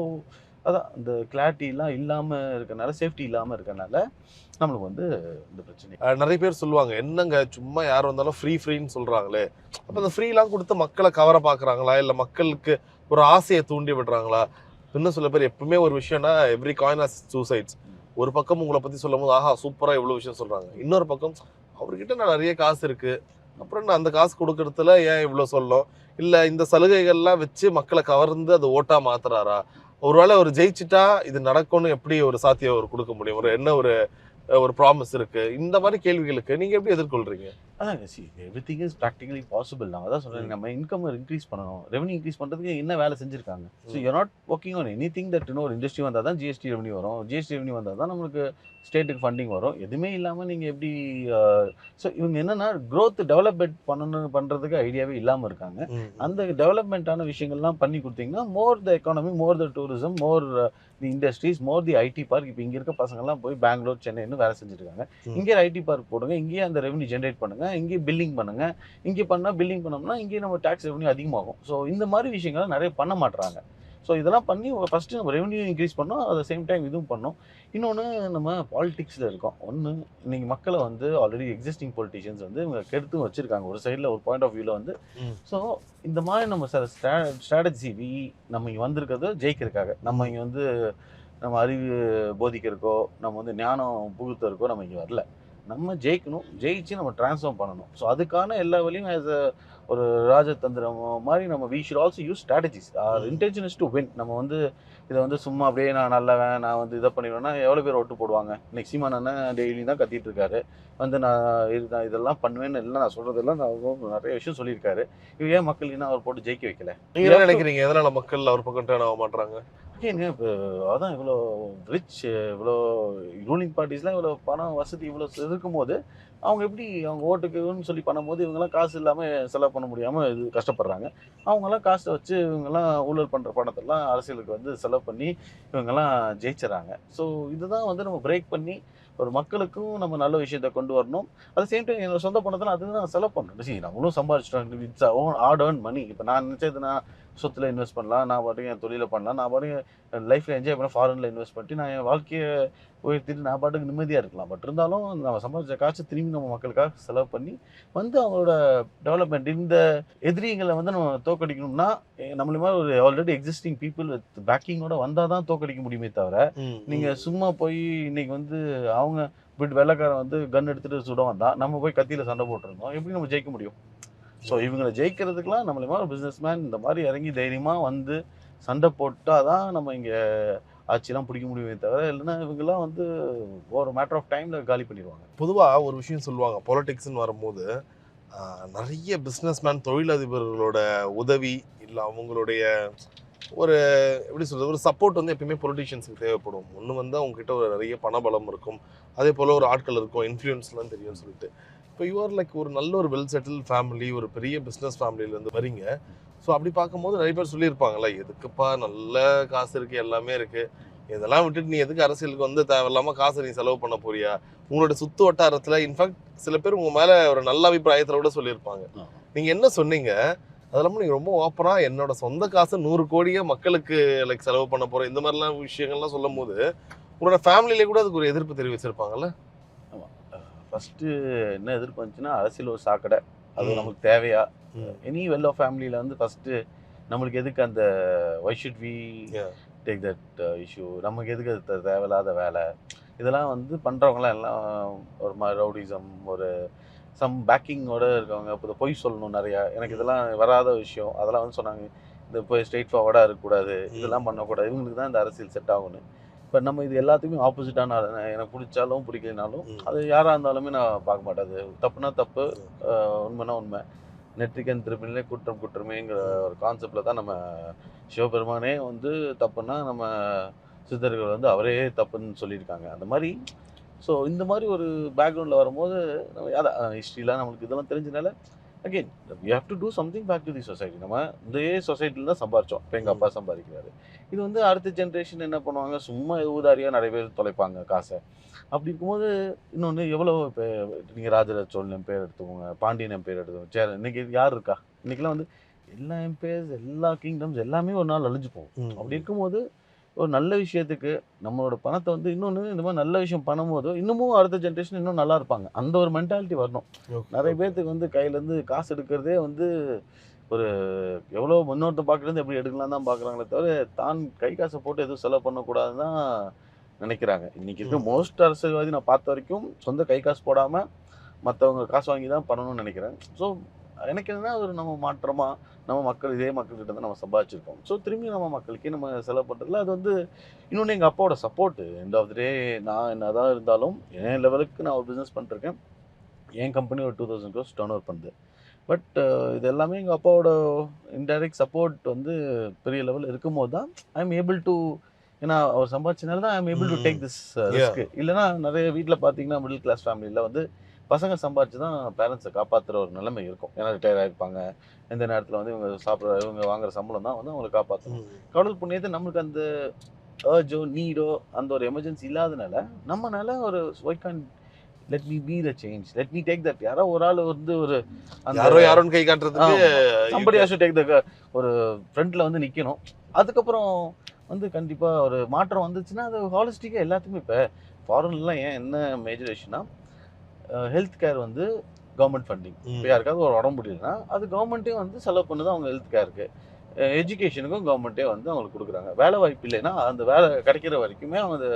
அதான் இந்த கிளாரிட்டிலாம் இல்லாமல் இருக்கனால, சேஃப்டி இல்லாமல் இருக்கனால நம்மளுக்கு வந்து இந்த பிரச்சனை. நிறைய பேர் சொல்லுவாங்க, என்னங்க சும்மா யார் வந்தாலும் ஃப்ரீன்னு சொல்கிறாங்களே, அப்போ அந்த ஃப்ரீலாம் கொடுத்து மக்களை கவர பார்க்குறாங்களா, இல்லை மக்களுக்கு ஒரு ஆசையை தூண்டி விடுறாங்களா? இன்னும் சில பேர் எப்பவுமே ஒரு விஷயம்னா every coin has two sides. ஒரு பக்கம் உங்களை பற்றி சொல்லும் போது ஆஹா சூப்பராக இவ்வளோ விஷயம் சொல்கிறாங்க, இன்னொரு பக்கம் அவர்கிட்ட நான் நிறைய காசு இருக்குது, அப்புறம் நான் அந்த காசு கொடுக்கறதுல ஏன் இவ்வளோ சொல்லணும், இல்லை இந்த சலுகைகள்லாம் வச்சு மக்களை கவர்ந்து அது ஓட்டாக மாத்துறாரா, ஒருவேளை ஒரு ஜெயிச்சுட்டா இது நடக்கும்னு எப்படி ஒரு சாத்தியம் அவர் கொடுக்க முடியும், ஒரு என்ன ஒரு ப்ராமிஸ் இருக்குது, இந்த மாதிரி கேள்விகளுக்கு நீங்கள் எப்படி எதிர்கொள்கிறீங்க? அதாங்க எவ்ரிதிங் இஸ் ப்ராக்டிகலி பாசிபிள். நான் அதான் சொல்றேன், நம்ம இன்கம் இன்க்ரீஸ் பண்ணணும். ரெவன்யூ இன்க்ரீஸ் பண்றதுக்கு என்ன வேலை செஞ்சிருக்காங்க? So you not working on anything that ஒரு இண்டஸ்ட்ரி வந்தால் தான் ஜிஎஸ்டி ரெவன்யூ வரும். ஜிஎஸ்டி ரெவன்யூ வந்தால் தான் நம்மளுக்கு ஸ்டேட்டுக்கு ஃபண்டிங் வரும். எதுவுமே இல்லாமல் நீங்கள் எப்படி ஸோ இவங்க என்னன்னா க்ரோத் டெவலப்மெண்ட் பண்ணுறதுக்கு ஐடியாவே இல்லாமல் இருக்காங்க. அந்த டெவலப்மெண்ட்டான விஷயங்கள்லாம் பண்ணி கொடுத்தீங்கன்னா more the economy, more the tourism, more the industries, more the IT park. இப்போ இங்கே இருக்க பசங்கள்லாம் போய் பெங்களூர், சென்னைன்னு வேலை செஞ்சுட்டு இருக்காங்க. இங்கே ஐடி பார்க் போடுங்க, இங்கேயே அந்த ரெவன்யூ ஜென்ரேட் பண்ணுங்க, இங்கே பில்லிங் பண்ணுங்க. இங்கே பண்ணால் பில்லிங் பண்ணோம்னா இங்கே நம்ம டேக்ஸ் ரெவன்யூ அதிகமாகும். ஸோ இந்த மாதிரி விஷயங்கள்லாம் நிறைய பண்ண மாட்டுறாங்க. ஸோ இதெல்லாம் பண்ணி ஃபஸ்ட்டு நம்ம ரெவன்யூ இன்க்ரீஸ் பண்ணோம், அட் த சேம் டைம் இதுவும் பண்ணோம். இன்னொன்று, நம்ம பாலிடிக்ஸில் இருக்கோம். ஒன்று, இன்றைக்கி மக்களை வந்து ஆல்ரெடி எக்ஸிஸ்டிங் பொலிட்டிஷியன்ஸ் வந்து இவங்க கெடுத்து வச்சுருக்காங்க ஒரு சைடில், ஒரு பாயிண்ட் ஆஃப் வியூவில் வந்து. ஸோ இந்த மாதிரி நம்ம சில ஸ்ட்ராட்டஜி நம்ம இங்கே வந்திருக்கிறது ஜெயிக்கிறதுக்காக. நம்ம இங்கே வந்து நம்ம அறிவு போதிக்கிறதுக்கோ, நம்ம வந்து ஞானம் புகுத்துறதுக்கோ நம்ம இங்கே வரல. நம்ம ஜெயிக்கணும், ஜெயிச்சு நம்ம ட்ரான்ஸ்ஃபார்ம் பண்ணணும். ஸோ அதுக்கான எல்லா வழியும் ஆஸ் அ ஒரு ராஜதந்திரம் மாதிரி நம்ம we should also use strategies. Intention is to win. நம்ம வந்து இதை வந்து சும்மா அப்படியே நான் நல்லவன், நான் வந்து இதை பண்ணிடுவேன்னா எவ்வளோ பேர் ஓட்டு போடுவாங்க? இன்னைக்கு சீமான் அண்ணன் டெய்லி தான் கத்திட்டு இருக்காரு, வந்து நான் இதெல்லாம் பண்ணுவேன்னு எல்லாம் நான் சொல்கிறதெல்லாம் நான் நிறைய விஷயம் சொல்லியிருக்காரு. இவ ஏன் மக்கள் இன்னும் அவர் போட்டு ஜெயிக்க வைக்கல? நீங்கள் என்ன நினைக்கிறீங்க, எதனால் மக்கள் அவர் பக்கம் டேர்ன் ஆக மாட்டுறாங்க? ஏங்க இப்போ அதான் இவ்வளோ ரிச், இவ்வளோ ரூலிங் பார்ட்டிஸ்லாம் இவ்வளோ பணம் வசதி இவ்வளோ இருக்கும்போது அவங்க எப்படி அவங்க ஓட்டுக்குன்னு சொல்லி பண்ணும்போது இவங்கெல்லாம் காசு இல்லாமல் செலவு பண்ண முடியாமல் இது கஷ்டப்படுறாங்க. அவங்கெல்லாம் காசை வச்சு இவங்கெல்லாம் ஊழல் பண்ணுற பணத்தெல்லாம் அரசியலுக்கு வந்து செலவு பண்ணி இவங்கெல்லாம் ஜெயிச்சிடறாங்க. ஸோ இதுதான் வந்து நம்ம பிரேக் பண்ணி ஒரு மக்களுக்கும் நம்ம நல்ல விஷயத்தை கொண்டு வரணும். அட் சேம் டைம் என்னோட சொந்த பணத்தில் அதுதான் நான் செலவு பண்ணணும். சரி, நம்மளும் சம்பாதிச்சிட்டோம், இட்ஸ் ஹார்ட் ஏர்ன் மணி. இப்போ நான் நினச்சது நான் சொத்தில் இன்வெஸ்ட் பண்ணலாம், நான் பாட்டுக்கு என் தொழிலை பண்ணலாம், நான் பாட்டுக்கு லைஃப்பில் என்ஜாய் பண்ண ஃபாரினில் இன்வெஸ்ட் பண்ணிட்டு நான் என் வாழ்க்கையை உயர்த்திட்டு நான் பாட்டுக்கு நிம்மதியாக இருக்கலாம். பட் இருந்தாலும் நம்ம சம்பாதிச்ச காசு திரும்பி நம்ம மக்களுக்காக செலவு பண்ணி வந்து அவங்களோட டெவலப்மெண்ட், இந்த எதிரிகளை வந்து நம்ம தோக்கடிக்கணும்னா நம்மள மாதிரி ஒரு ஆல்ரெடி எக்ஸிஸ்டிங் பீப்புள் வித் பேக்கிங்கோட வந்தால் தான் தோக்கடிக்க முடியுமே தவிர, நீங்கள் சும்மா போய் இன்னைக்கு வந்து அவங்க வெள்ளைக்காரன் வந்து கன் எடுத்துகிட்டு சுட வந்தால் நம்ம போய் கத்தியில் சண்டை போட்டுருந்தோம், எப்படி நம்ம ஜெயிக்க முடியும்? ஸோ இவங்களை ஜெயிக்கிறதுக்கெலாம் நம்மள மாதிரி ஒரு பிஸ்னஸ்மேன் இந்த மாதிரி இறங்கி தைரியமாக வந்து சண்டை போட்டால் தான் நம்ம இங்கே ஆட்சியெல்லாம் பிடிக்க முடியுமே தவிர, இல்லைன்னா இவங்கெல்லாம் வந்து ஒரு மேட்டர் ஆஃப் டைமில் காலி பண்ணிடுவாங்க. பொதுவாக ஒரு விஷயம் சொல்லுவாங்க, பொலிட்டிக்ஸ்ன்னு வரும்போது நிறைய பிஸ்னஸ்மேன், தொழிலதிபர்களோட உதவி இல்லை அவங்களுடைய ஒரு எப்படி சொல்கிறது, ஒரு சப்போர்ட் வந்து எப்பயுமே பொலிட்டிஷியன்ஸுக்கு தேவைப்படும். ஒன்று வந்து அவங்ககிட்ட ஒரு நிறைய பணபலம் இருக்கும், அதே போல் ஒரு ஆட்கள் இருக்கும், இன்ஃப்ளூயன்ஸ்லாம் தெரியும்னு சொல்லிட்டு. இப்போ யூஆர் லைக் ஒரு நல்ல ஒரு வெல் செட்டில் ஃபேமிலி, ஒரு பெரிய பிஸ்னஸ் ஃபேமிலியிலேருந்து வரீங்க. ஸோ அப்படி பார்க்கும்போது நிறைய பேர் சொல்லியிருப்பாங்களே, எதுக்குப்பா நல்ல காசு இருக்குது, எல்லாமே இருக்குது, இதெல்லாம் விட்டுட்டு நீ எதுக்கு அரசியலுக்கு வந்து தேவையில்லாமல் காசை நீ செலவு பண்ண போறியா? உங்களோட சுற்று வட்டாரத்தில் இன்ஃபேக்ட் சில பேர் உங்கள் மேலே ஒரு நல்ல அபிப்பிராயத்தில் கூட சொல்லியிருப்பாங்க. நீங்கள் என்ன சொன்னீங்க? அதெல்லாமல் நீங்கள் ரொம்ப ஓப்பனாக என்னோட சொந்த காசை 100 கோடியை மக்களுக்கு லைக் செலவு பண்ண போகிறேன், இந்த மாதிரிலாம் விஷயங்கள்லாம் சொல்லும் போது உங்களோட ஃபேமிலியிலே கூட அதுக்கு ஒரு எதிர்ப்பு தெரிவிச்சிருப்பாங்கல்ல? ஆமாம், ஃபஸ்ட்டு என்ன எதிர்ப்பு வந்துச்சுன்னா, அரசியல் ஒரு சாக்கடை, அது நமக்கு தேவையா? எனி வெல் ஆஃப் ஃபேமிலியில் வந்து ஃபஸ்ட்டு நம்மளுக்கு எதுக்கு அந்த why should we take that issue, நமக்கு எதுக்கு அது தேவையில்லாத வேலை, இதெல்லாம் வந்து பண்ணுறவங்களாம் எல்லாம் ஒரு மாதிரி ரவுடிசம், ஒரு சம் பேக்கிங்கோட இருக்கவங்க. இப்போ பொய் சொல்லணும் நிறையா, எனக்கு இதெல்லாம் வராத விஷயம், அதெல்லாம் வந்து சொன்னாங்க. இந்த போய் ஸ்ட்ரெயிட் ஃபார்வர்டாக இருக்கக்கூடாது, இதெல்லாம் பண்ணக்கூடாது, இவங்களுக்கு தான் இந்த அரசியல் செட் ஆகும்னு. இப்போ நம்ம இது எல்லாத்துக்குமே ஆப்போசிட்டான எனக்கு பிடிச்சாலும் பிடிக்கலனாலும் அது யாராக இருந்தாலுமே நான் பார்க்க மாட்டேன். அது தப்புனா தப்பு, உண்மைனா உண்மை. நெற்றிக்கன் திருப்பிலே குற்றம் குற்றமேங்கிற ஒரு கான்செப்டில் தான் நம்ம சிவபெருமானே வந்து தப்புன்னா நம்ம சித்தர்கள் வந்து அவரே தப்புன்னு சொல்லியிருக்காங்க, அந்த மாதிரி. ஸோ இந்த மாதிரி ஒரு பேக்ரவுண்டில் வரும்போது நம்ம அதான் ஹிஸ்ட்ரிலாம் நம்மளுக்கு இதெல்லாம் தெரிஞ்சதுனால again we have to do something back to the society. நம்ம இதே சொசைட்டியில் தான் சம்பாரித்தோம், இப்போ எங்கள் அப்பா சம்பாதிக்கிறாரு. இது வந்து அடுத்த ஜென்ரேஷன் என்ன பண்ணுவாங்க, சும்மா ஊதாரியாக நிறைய பேர் தொலைப்பாங்க காசை. அப்படி இருக்கும்போது இன்னொன்று எவ்வளோ, இப்போ நீங்கள் ராஜராஜ சோழன் பேர் எடுத்துக்கோங்க, பாண்டியன் பேர் எடுத்துக்கோங்க, இன்றைக்கி யார் இருக்கா? இன்றைக்கெலாம் வந்து எல்லா எம்பையர்ஸ், எல்லா கிங்டம்ஸ் எல்லாமே ஒரு நாள் அழிஞ்சு போகும். அப்படி இருக்கும்போது ஒரு நல்ல விஷயத்துக்கு நம்மளோட பணத்தை வந்து இன்னொன்று இந்த மாதிரி நல்ல விஷயம் பண்ணும்போது இன்னமும் அடுத்த ஜென்ரேஷன் இன்னும் நல்லா இருப்பாங்க, அந்த ஒரு மென்டாலிட்டி வரணும். நிறைய பேர்த்துக்கு வந்து கையிலேருந்து காசு எடுக்கிறதே வந்து ஒரு எவ்வளோ முன்னோர்த்த பார்க்குறது எப்படி எடுக்கலாம் தான் பார்க்குறாங்களே தவிர தான் கை காசை போட்டு எதுவும் செலவு பண்ணக்கூடாதுன்னு தான் நினைக்கிறாங்க. இன்றைக்கி இருக்க மோஸ்ட் அரசியல்வாதி நான் பார்த்த வரைக்கும் சொந்த கை காசு போடாமல் மற்றவங்க காசு வாங்கி தான் பண்ணணும்னு நினைக்கிறேன். ஸோ எனக்கு என்னன்னா ஒரு நம்ம மாற்றமாக நம்ம மக்கள் இதே மக்கள்கிட்ட தான் நம்ம சம்பாதிச்சிருக்கோம். ஸோ திரும்பி நம்ம மக்களுக்கே நம்ம செலவு பண்ணுறதுல அது வந்து இன்னொன்று எங்கள் அப்பாவோட சப்போர்ட்டு. எண்ட் ஆஃப் த டே நான் என்ன தான் இருந்தாலும் என் லெவலுக்கு நான் ஒரு பிஸ்னஸ் பண்ணிருக்கேன். என் கம்பெனி ஒரு 2000 crores டர்ன் ஓவர் பண்ணுது. பட் இது எல்லாமே எங்கள் அப்பாவோட இன்டைரக்ட் சப்போர்ட் வந்து பெரிய லெவலில் இருக்கும்போது தான் ஐ எம் ஏபிள் டு, ஏன்னா அவர் சம்பாதிச்சனால தான் I am able to take this risk. இல்லைனா நிறைய வீட்டில் பார்த்தீங்கன்னா மிடில் கிளாஸ் ஃபேமிலியில் வந்து பசங்க சம்பாதிச்சு தான் பேரண்ட்ஸை காப்பாற்றுற ஒரு நிலைமை இருக்கும். ஏன்னா ரிட்டையர் ஆகிருப்பாங்க, இந்த நேரத்தில் வந்து இவங்க வாங்குற சம்பளம் தான் வந்து அவங்களை காப்பாற்றணும். கடவுள் புண்ணியத்தை நம்மளுக்கு அந்த ஏர்ஜோ நீடோ அந்த ஒரு எமர்ஜென்சி இல்லாதனால நம்மனால ஒரு why can let me be the change, let me take that. யாரோ ஒரு ஆள் வந்து ஒரு யாரோன்னு கை காட்டுறதுக்கு somebody has to take the ஒரு ஃப்ரண்ட்ல வந்து நிற்கணும். அதுக்கப்புறம் வந்து கண்டிப்பாக ஒரு மாற்றம் வந்துச்சுன்னா அது ஹாலிஸ்டிக்காக எல்லாத்துக்குமே. இப்போ ஃபாரின்லாம் ஏன் என்ன மேஜர் இஷ்யூனா ஹெல்த் கேர் வந்து கவர்மெண்ட் ஃபண்டிங். இப்போ யாருக்காவது ஒரு உடம்பு முடியலன்னா அது கவர்மெண்ட்டே வந்து செலவு பண்ணுது அவங்க ஹெல்த் கேருக்கு. எஜுகேஷனுக்கும் கவர்மெண்ட்டே வந்து அவங்களுக்கு கொடுக்குறாங்க. வேலை வாய்ப்பு இல்லைன்னா அந்த வேலை கிடைக்கிற வரைக்குமே அவங்க அந்த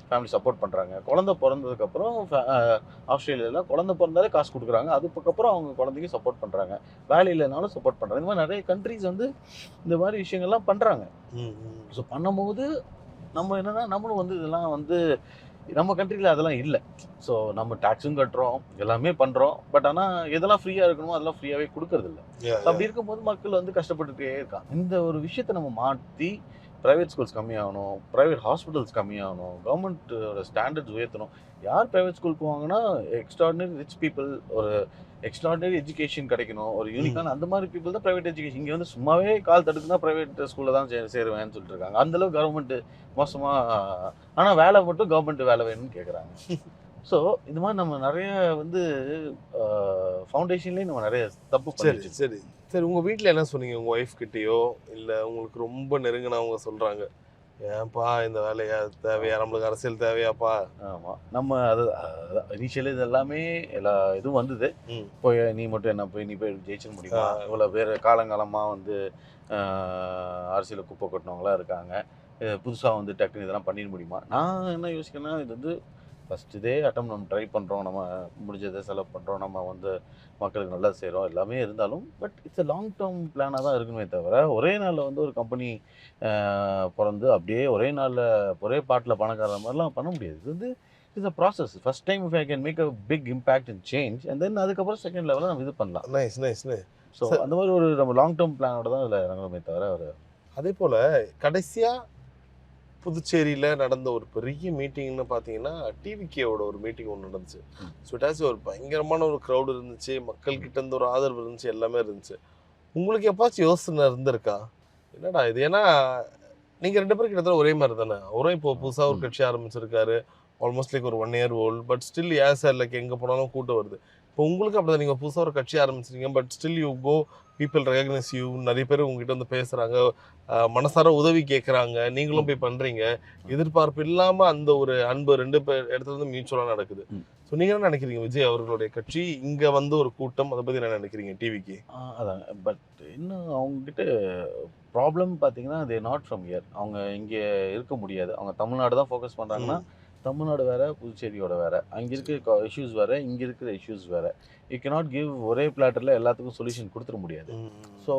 ஃபேமிலி சப்போர்ட் பண்ணுறாங்க. குழந்தை பிறந்ததுக்கப்புறம் ஆஸ்திரேலியாவில் குழந்தை பிறந்தாலே காசு கொடுக்குறாங்க. அதுக்கப்புறம் அவங்க குழந்தைக்கு சப்போர்ட் பண்ணுறாங்க. வேலை இல்லைனாலும் சப்போர்ட் பண்ணுறாங்க. இந்த மாதிரி நிறைய கண்ட்ரிஸ் வந்து இந்த மாதிரி விஷயங்கள்லாம் பண்ணுறாங்க. ஸோ பண்ணும்போது நம்ம என்னென்னா நம்மளும் வந்து இதெல்லாம் வந்து நம்ம கண்ட்ரியில் அதெல்லாம் இல்லை. ஸோ நம்ம டேக்ஸும் கட்டுறோம், எல்லாமே பண்ணுறோம். பட் ஆனால் எதெல்லாம் ஃப்ரீயாக இருக்கணுமோ அதெல்லாம் ஃப்ரீயாகவே கொடுக்கறதில்ல. அப்படி இருக்கும்போது மக்கள் வந்து கஷ்டப்பட்டுட்டே இருக்காங்க. இந்த ஒரு விஷயத்தை நம்ம மாற்றி ப்ரைவேட் ஸ்கூல்ஸ் கம்மியாகணும், ப்ரைவேட் ஹாஸ்பிட்டல்ஸ் கம்மியாகணும், கவர்மெண்ட்டோட ஸ்டாண்டர்ட்ஸ் உயர்த்தணும். யார் ப்ரைவேட் ஸ்கூல் போவாங்கன்னா எக்ஸ்ட்ராடினரி ரிச் பீப்புள், ஒரு எக்ஸ்ட்ராடினரி எஜுகேஷன் கிடைக்கணும், ஒரு யூனிக்கான அந்த மாதிரி பீப்புள் தான் ப்ரைவேட் எஜுகேஷன். இங்கே வந்து சும்மாவே கால் தடுக்குன்னா ப்ரைவேட் ஸ்கூலில் தான் சேருவேன்னு சொல்லிட்டு இருக்காங்க. அந்தளவுக்கு கவர்மெண்ட்டு மோசமாக, ஆனால் வேலை மட்டும் கவர்மெண்ட் வேலை வேணும்னு கேட்குறாங்க. ஸோ இது மாதிரி நம்ம நிறைய வந்து ஃபவுண்டேஷன்லேயே நம்ம நிறைய தப்பு சரி சரி சரி. உங்கள் வீட்டில் என்ன சொன்னீங்க? உங்கள் ஒய்ஃப் கிட்டேயோ இல்லை உங்களுக்கு ரொம்ப நெருங்கினவங்க சொல்கிறாங்க, ஏன்ப்பா இந்த வேலையா தேவையா, நம்மளுக்கு அரசியல் தேவையாப்பா? ஆமாம், நம்ம அது இனிஷியலி இது எல்லாமே எல்லா இதுவும் வந்தது. போய் நீ மட்டும் என்ன போய் நீ போய் ஜெயிச்சிட முடியுமா? இவ்வளோ பேர் காலங்காலமாக வந்து அரசியலில் குப்பை கொட்டினவங்களாம் இருக்காங்க. புதுசாக வந்து டக்குன்னு இதெல்லாம் பண்ணிட முடியுமா? நான் என்ன யோசிக்கிறேன்னா, இது வந்து ஃபஸ்ட் இதே அட்டம் நம்ம ட்ரை பண்ணுறோம், நம்ம முடிஞ்சதை செலவு பண்ணுறோம், நம்ம வந்து மக்களுக்கு நல்லா செய்கிறோம், எல்லாமே இருந்தாலும் but it's a long term பிளானாக தான் இருக்குமே தவிர ஒரே நாளில் வந்து ஒரு கம்பெனி பிறந்து அப்படியே ஒரே நாளில் ஒரே பாட்டில் பணக்கார மாதிரிலாம் பண்ண முடியாது. இது வந்து it's a process. First time if I can make a big impact and change and then அதுக்கப்புறம் செகண்ட் லெவலில் நம்ம இது பண்ணலாம். Nice nice nice. ஸோ அந்த மாதிரி ஒரு நம்ம லாங் டேர்ம் பிளானோட தான் இதில் இறங்குறோமே தவிர ஒரு. அதே போல் கடைசியாக புதுச்சேரியில் நடந்த ஒரு பெரிய மீட்டிங்னு பார்த்தீங்கன்னா டிவிகேவோட ஒரு மீட்டிங் ஒன்று நடந்துச்சு. ஸோ இட்டாச்சு ஒரு பயங்கரமான ஒரு க்ரௌடு இருந்துச்சு, மக்கள்கிட்ட இருந்து ஒரு ஆதரவு இருந்துச்சு, எல்லாமே இருந்துச்சு. உங்களுக்கு எப்பாச்சும் யோசனை இருந்திருக்கா, என்னடா இது? ஏன்னா நீங்கள் 2 பேரும் கிட்டத்தட்ட ஒரே மாதிரி தானே. அவரும் இப்போ புதுசாக ஒரு கட்சி ஆரம்பிச்சிருக்காரு, ஆல்மோஸ்ட் லைக் ஒரு 1 year old, but still sir like எங்கே போனாலும் கூட்டம் வருது. இப்போ உங்களுக்கு அப்படி தான், நீங்கள் புதுசாக ஒரு கட்சி ஆரம்பிச்சிருக்கீங்க, but still you go, people recognise you, நிறைய பேர் உங்ககிட்ட வந்து பேசுகிறாங்க, மனசார உதவி கேட்குறாங்க, நீங்களும் போய் பண்ணுறீங்க. எதிர்பார்ப்பு இல்லாமல் அந்த ஒரு அன்பு 2 பேர் இடத்துல வந்து மியூச்சுவலாக நடக்குது. ஸோ நீங்கள் என்ன நினைக்கிறீங்க? விஜய் அவர்களுடைய கட்சி இங்கே வந்து ஒரு கூட்டம், அதை பற்றி என்ன நினைக்கிறீங்க டிவிக்கு? அதான், பட் இன்னும் அவங்ககிட்ட ப்ராப்ளம் பார்த்தீங்கன்னா தே நாட் ஃப்ரம் இயர். அவங்க இங்கே இருக்க முடியாது. அவங்க தமிழ்நாடு தான் ஃபோக்கஸ் பண்ணுறாங்கன்னா தமிழ்நாடு வேறு, புதுச்சேரியோட வேறு, அங்கே இருக்கிற இஷ்யூஸ் வேறு, இங்கே இருக்கிற இஷ்யூஸ் வேறு. யூ கேனாட் கிவ் ஒரே பிளாட்டரில் எல்லாத்துக்கும் சொல்யூஷன் கொடுத்துட முடியாது. ஸோ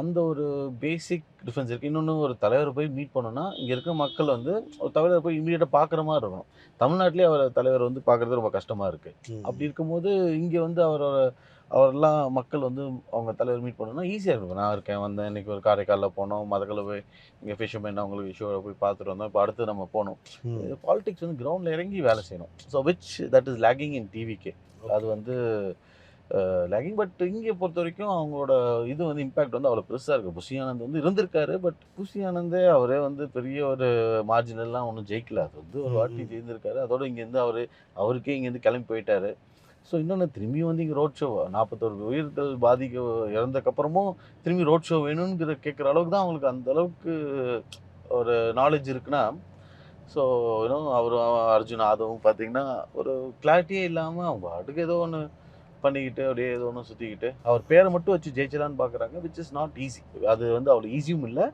அந்த ஒரு பேசிக் டிஃப்ரென்ஸ் இருக்குது. இன்னொன்று, ஒரு தலைவரை போய் மீட் பண்ணோன்னா இங்கே இருக்கிற மக்கள் வந்து ஒரு தலைவரை போய் இமீடியட்டாக பார்க்குற மாதிரி இருக்கணும். தமிழ்நாட்டிலே தலைவர் வந்து பார்க்குறது ரொம்ப கஷ்டமாக இருக்குது. அப்படி இருக்கும்போது இங்கே வந்து அவரெல்லாம் மக்கள் வந்து அவங்க தலைவர் மீட் பண்ணணும்னா ஈஸியாக இருக்கும். நான் இருக்கேன், வந்தேன், இன்றைக்கி ஒரு காரைக்காலில் போனோம், மதக்களை போய் இங்கே ஃபிஷர்மேன் அவங்களுக்கு இஷ்யூவை போய் பார்த்துட்டு வந்தோம், இப்போ அடுத்து நம்ம போனோம். பாலிடிக்ஸ் வந்து கிரவுண்டில் இறங்கி வேலை செய்யணும். So which that is lacking in TVK. அது வந்து லேக்கிங். பட் இங்கே பொறுத்த வரைக்கும் அவங்களோட இது வந்து இம்பேக்ட் வந்து அவ்வளோ பெருசாக இருக்குது. புஷி ஆனந்த் வந்து இருந்திருக்காரு, பட் புஷி ஆனந்தே அவரே வந்து பெரிய ஒரு மார்ஜினெல்லாம் ஒன்றும் ஜெயிக்கல. அது வந்து ஒரு வாட்டி ஜெயிந்திருக்காரு, அதோடு இங்கேருந்து அவருக்கே இங்கேருந்து கிளம்பி போயிட்டார். ஸோ இன்னொன்று, திரும்பி வந்து இங்கே ரோட் ஷோ 41 உயிர்கள் இறந்தக்கப்புறமும் திரும்பி ரோட் ஷோ வேணுங்கிற கேட்குற அளவுக்கு தான் அவங்களுக்கு அந்த அளவுக்கு ஒரு நாலேஜ் இருக்குன்னா. ஸோ இன்னும் அவர் அர்ஜுன் யாதவும் பார்த்தீங்கன்னா ஒரு கிளாரிட்டியே இல்லாமல் அவங்க அடுக்கு ஏதோ ஒன்று பண்ணிக்கிட்டு அப்படியே ஏதோ ஒன்று சுற்றிக்கிட்டு அவர் பேரை மட்டும் வச்சு ஜெயிச்சலான்னு பார்க்குறாங்க, விச் இஸ் நாட் ஈஸி. அது வந்து அவ்வளோ ஈஸியும் இல்லை,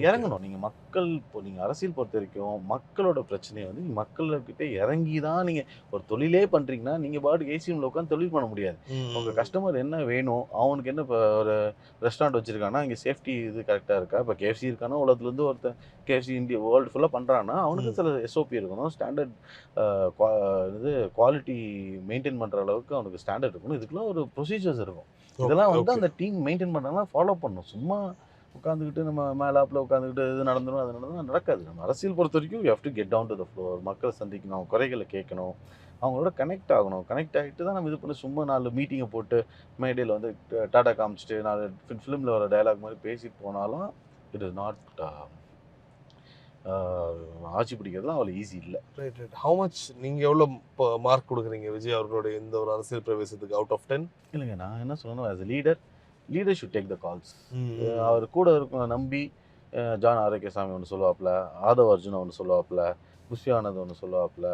இறங்கணும். நீங்கள் மக்கள் இப்போ நீங்கள் அரசியல் பொறுத்த வரைக்கும் மக்களோட பிரச்சனையை வந்து மக்கள்கிட்ட இறங்கி தான் நீங்கள் ஒரு தொழிலே பண்ணுறீங்கன்னா நீங்கள் பாட்டுக்கு ஏசி ரூமில் உட்காந்து தொழில் பண்ண முடியாது. உங்கள் கஸ்டமர் என்ன வேணும், அவனுக்கு என்ன. இப்போ ஒரு ரெஸ்டாரண்ட் வச்சுருக்காங்கன்னா இங்கே சேஃப்டி இது கரெக்டாக இருக்கா. இப்போ கேஎஃப்சி இருக்கானா உலகத்துலேருந்து ஒருத்தன் கேஎஃப்சி இந்தியா வேர்ல்டு ஃபுல்லாக பண்ணுறான்னா அவனுக்கு சில எஸ்ஓபி இருக்கணும், ஸ்டாண்டர்ட் இது குவாலிட்டி மெயின்டைன் பண்ணுற அளவுக்கு அவனுக்கு ஸ்டாண்டர்ட் இருக்கணும். இதுக்கெல்லாம் ஒரு ப்ரொசீஜர்ஸ் இருக்கும். இதெல்லாம் வந்து அந்த டீம் மெயின்டைன் பண்ணுறாங்கன்னா ஃபாலோ பண்ணணும். சும்மா உட்காந்துக்கிட்டு நம்ம மேலாப்பில் உட்காந்துக்கிட்டு இது நடந்துடும் அது நடந்துடும் நடக்காது. நம்ம அரசியல் பொறுத்த வரைக்கும் you have to get down to the floor. மக்களை சந்திக்கணும், அவங்க குறைகளை கேட்கணும், அவங்களோட கனெக்ட் ஆகணும். கனெக்ட் ஆகிட்டு தான் நம்ம இது பண்ணி சும்மா 4 மீட்டிங்கை போட்டு மேடையில் வந்து டாட்டா காமிச்சிட்டு 4 ஃபிலிமில் வர டயலாக் மாதிரி பேசிட்டு போனாலும் இட் இஸ் நாட் ஆட்சி பிடிக்கிறதுலாம் அவ்வளோ ஈஸி இல்லை. Right right. ஹவு மச் நீங்கள் எவ்வளோ மார்க் கொடுக்குறீங்க விஜய் அவர்களுடைய இந்த ஒரு அரசியல் பிரவேசத்துக்கு அவுட் ஆஃப் 10? இல்லைங்க, நான் என்ன சொல்லணும், as a leader should take the calls. அவர் கூட இருக்கும் நம்பி ஜான் ஆரோக்கியசாமி ஒன்று சொல்லுவாப்புல, ஆதவ் அர்ஜுனா ஒன்று சொல்லுவாப்புல, புஷி ஆனந்த் ஒன்று சொல்லுவாப்புல,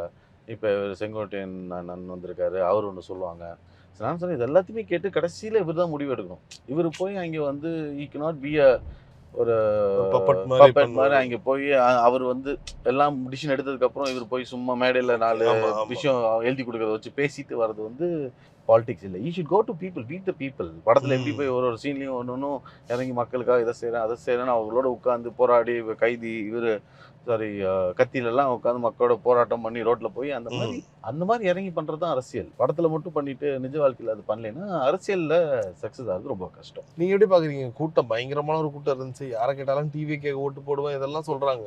இப்போ செங்கோட்டையன் அண்ணன் வந்திருக்காரு அவர் ஒன்று சொல்லுவாங்க. நான் சொன்னேன் இது எல்லாத்தையுமே கேட்டு கடைசியில் இவர் தான் முடிவு எடுக்கணும். இவர் போய் அங்கே வந்து ஈ கனாட் பி ஒரு பப்பட் மாதிரி அங்கே போய் அவர் வந்து எல்லாம் டிசிஷன் எடுத்ததுக்கப்புறம் இவர் போய் சும்மா மேடையில் 4 விஷயம் எழுதி கொடுக்கறத வச்சு பேசிட்டு வர்றது வந்து பாலிடிக்ஸ் இல்லை. You should go to people, meet the people. படத்தில் எப்படி போய் ஒரு சீன்லையும் ஒன்றும் இறங்கி மக்களுக்காக இதை செய்கிறேன் அதை செய்கிறேன்னு அவங்களோட உட்காந்து போராடி கைதி இவர் கத்தியிலலாம் உட்காந்து மக்களோட போராட்டம் பண்ணி ரோட்டில் போய் அந்த மாதிரி இறங்கி பண்ணுறது தான் அரசியல். படத்தில் மட்டும் பண்ணிட்டு நிஜ வாழ்க்கையில் அது பண்ணலைன்னா அரசியலில் சக்ஸஸ் ஆகுது ரொம்ப கஷ்டம். நீங்கள் எப்படி பார்க்குறீங்க? கூட்டம் பயங்கரமான ஒரு கூட்டம் இருந்துச்சு, யாரை கேட்டாலும் டிவிக்கே ஓட்டு போடுவேன் இதெல்லாம் சொல்கிறாங்க.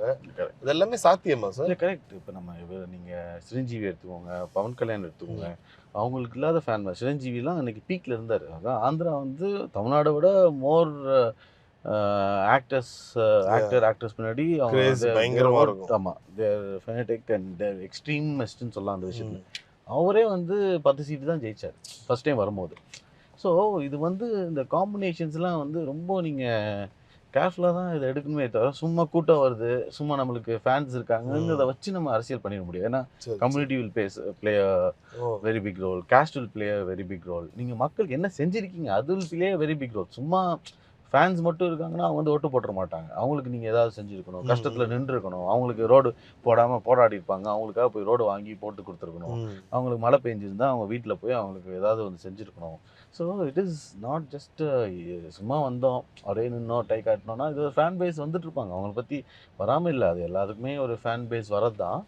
இது எல்லாமே சாத்தியமா சார்? இல்லை கரெக்ட். இப்போ நம்ம நீங்கள் சிரஞ்சீவி எடுத்துக்கோங்க, பவன் கல்யாண் எடுத்துக்கோங்க, அவங்களுக்கு இல்லாத ஃபேன். சிரஞ்சீவிலாம் அன்றைக்கி பீக்கில் இருந்தார். அதான் ஆந்திரா வந்து தமிழ்நாடை விட மோர் ஆக்டர்ஸ் பின்னாடி பயங்கரமாக இருக்கும். ஆமாம், தேர் ஃபெனடிக் அண்ட் தேர் எக்ஸ்ட்ரீமிஸ்ட்னு சொல்லலாம் அந்த விஷயத்தில். அவரே வந்து 10 சீட்டு தான் ஜெயிச்சார் ஃபர்ஸ்ட் டைம் வரும்போது. ஸோ இது வந்து இந்த காம்பினேஷன்ஸ்லாம் வந்து ரொம்ப நீங்கள் கேர்ஃபுல்லாக தான் இதை எடுக்கணுமே தவிர சும்மா கூட்டம் வருது, சும்மா நம்மளுக்கு ஃபேன்ஸ் இருக்காங்கங்கிறத வச்சு நம்ம அரசியல் பண்ணிட முடியும். ஏன்னா community will play very big role, caste will play very big role. நீங்கள் மக்களுக்கு என்ன செஞ்சுருக்கீங்க அது will play very big role. சும்மா ஃபேன்ஸ் மட்டும் இருக்காங்கன்னா அவங்க வந்து ஓட்டு போட்டுற மாட்டாங்க. அவங்களுக்கு நீங்கள் ஏதாவது செஞ்சுருக்கணும், கஷ்டத்தில் நின்றுருக்கணும், அவங்களுக்கு ரோடு போடாமல் போராடி இருப்பாங்க, அவங்களுக்காக போய் ரோடு வாங்கி போட்டு கொடுத்துருக்கணும், அவங்களுக்கு மழை பெஞ்சிருந்தா அவங்க வீட்டில் போய் அவங்களுக்கு ஏதாவது வந்து செஞ்சுருக்கணும். So it is not just சும்மா வந்தோம் அப்படியே நின்னோம் டை காட்டினோன்னா இது ஒரு ஃபேன் பேஸ் வந்துட்டு இருப்பாங்க. அவங்கள பற்றி வராமல் இல்லை, அது எல்லாத்துக்குமே ஒரு ஃபேன் பேஸ் வரது தான்.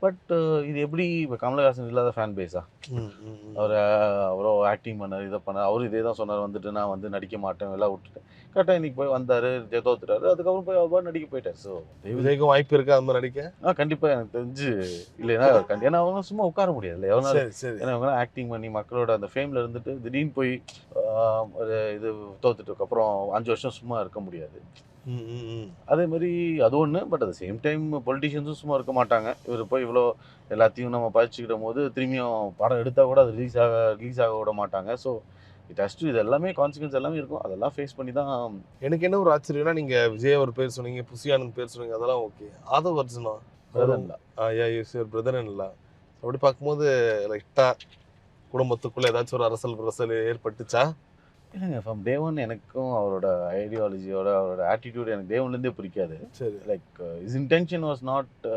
பட் இது எப்படி இப்போ கமலஹாசன் இல்லாத ஃபேன் பேஸா? அவர் அவ்வளோ ஆக்டிங் பண்ணார், இதை பண்ணார், அவரும் இதே தான் சொன்னார், வந்துட்டு நான் வந்து நடிக்க மாட்டேன் எல்லாம் விட்டுட்டேன். கரெக்டாக இன்னைக்கு போய் வந்தார், தோத்துட்டாரு, அதுக்கப்புறம் போய் அவர் நடிக்க போயிட்டார். ஸோ விஜய்க்கும் வாய்ப்பு இருக்கா அது மாதிரி நடிக்க? கண்டிப்பாக எனக்கு தெரிஞ்சு இல்லைன்னா ஏன்னா அவங்க சும்மா உட்கார முடியாது இல்லை எவ்வளோ. ஏன்னா அவங்க ஆக்டிங் பண்ணி மக்களோட அந்த ஃபேமில் இருந்துட்டு திடீர்னு போய் ஒரு இது தோத்துட்டதுக்கப்புறம் 5 வருஷம் சும்மா இருக்க முடியாது. அதே மாதிரி அது ஒன்று. பட் அட் சேம் டைம் பொலிட்டிஷியன்ஸும் சும்மா இருக்க மாட்டாங்க. இவர் போய் இவ்வளோ எல்லாத்தையும் நம்ம பதிச்சுக்கிட்ட போது திரும்பியும் படம் எடுத்தால் கூட அது ரிலீஸ் ஆக விட மாட்டாங்க. ஸோ இட் ஹஸ் டு, இது எல்லாமே கான்சிக்வன்ஸ் எல்லாமே இருக்கும், அதெல்லாம் ஃபேஸ் பண்ணி தான். எனக்கு என்ன ஒரு ஆச்சரியம்னா நீங்கள் விஜய் அவர் பேர் சொன்னீங்க, புஷி ஆனந்த் பேர் சொன்னீங்க, அதெல்லாம் ஓகே. ஆதவ் அர்ஜுனா பிரதர் இல்லை. அப்படி பார்க்கும்போது லைட்டாக குடும்பத்துக்குள்ளே ஏதாச்சும் ஒரு அரசல் ஏற்பட்டுச்சா? இல்லைங்க, ஃப்ரம் டே ஒன் எனக்கும் அவரோட ஐடியாலஜியோட அவரோட ஆட்டிடியூட் எனக்கு டே ஒன்லேருந்தே பிடிக்காது. சரி, like is intention was not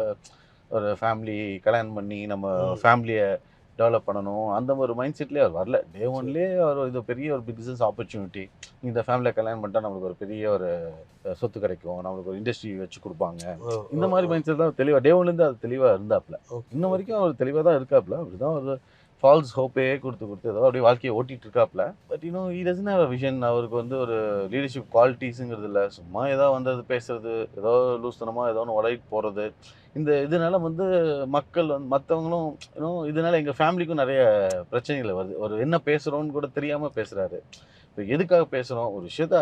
ஒரு ஃபேமிலி கல்யாணம் பண்ணி நம்ம ஃபேமிலியை டெவலப் பண்ணணும் அந்த ஒரு மைண்ட் செட்லேயே அவர் வரல. டே ஒன்லேயே அவர் இது பெரிய ஒரு பிஸ்னஸ் ஆப்பர்ச்சுனிட்டி, இந்த ஃபேமிலியை கல்யாணம் பண்ணிட்டா நம்மளுக்கு ஒரு பெரிய ஒரு சொத்து கிடைக்கும், நம்மளுக்கு ஒரு இண்டஸ்ட்ரி வச்சு கொடுப்பாங்க, இந்த மாதிரி மைண்ட் செட் தான் தெளிவாக டே ஒன்லேருந்து அது தெளிவாக இருந்தாப்புல. இன்ன வரைக்கும் அவர் தெளிவாக தான் இருக்காப்புல. அப்படி தான் ஒரு ஃபால்ஸ் ஹோப்பே கொடுத்து ஏதோ அப்படியே வாழ்க்கையை ஓட்டிகிட்டு இருக்காப்புல. பட் இன்னும் ஈ டசன்ட் ஹேவ் அ விஷன். அவருக்கு வந்து ஒரு லீடர்ஷிப் குவாலிட்டிஸுங்கிறது இல்லை, சும்மா ஏதாவது வந்தது பேசுறது, ஏதோ லூஸ்தனமாக ஏதோ ஒன்று உடையிட்டு போகிறது. இந்த இதனால வந்து மக்கள் வந்து மற்றவங்களும் இன்னும் இதனால எங்கள் ஃபேமிலிக்கும் நிறைய பிரச்சனைகள் வருது. ஒரு என்ன பேசுகிறோன்னு கூட தெரியாமல் பேசுகிறாரு. இப்போ எதுக்காக பேசுகிறோம், ஒரு விஷயத்த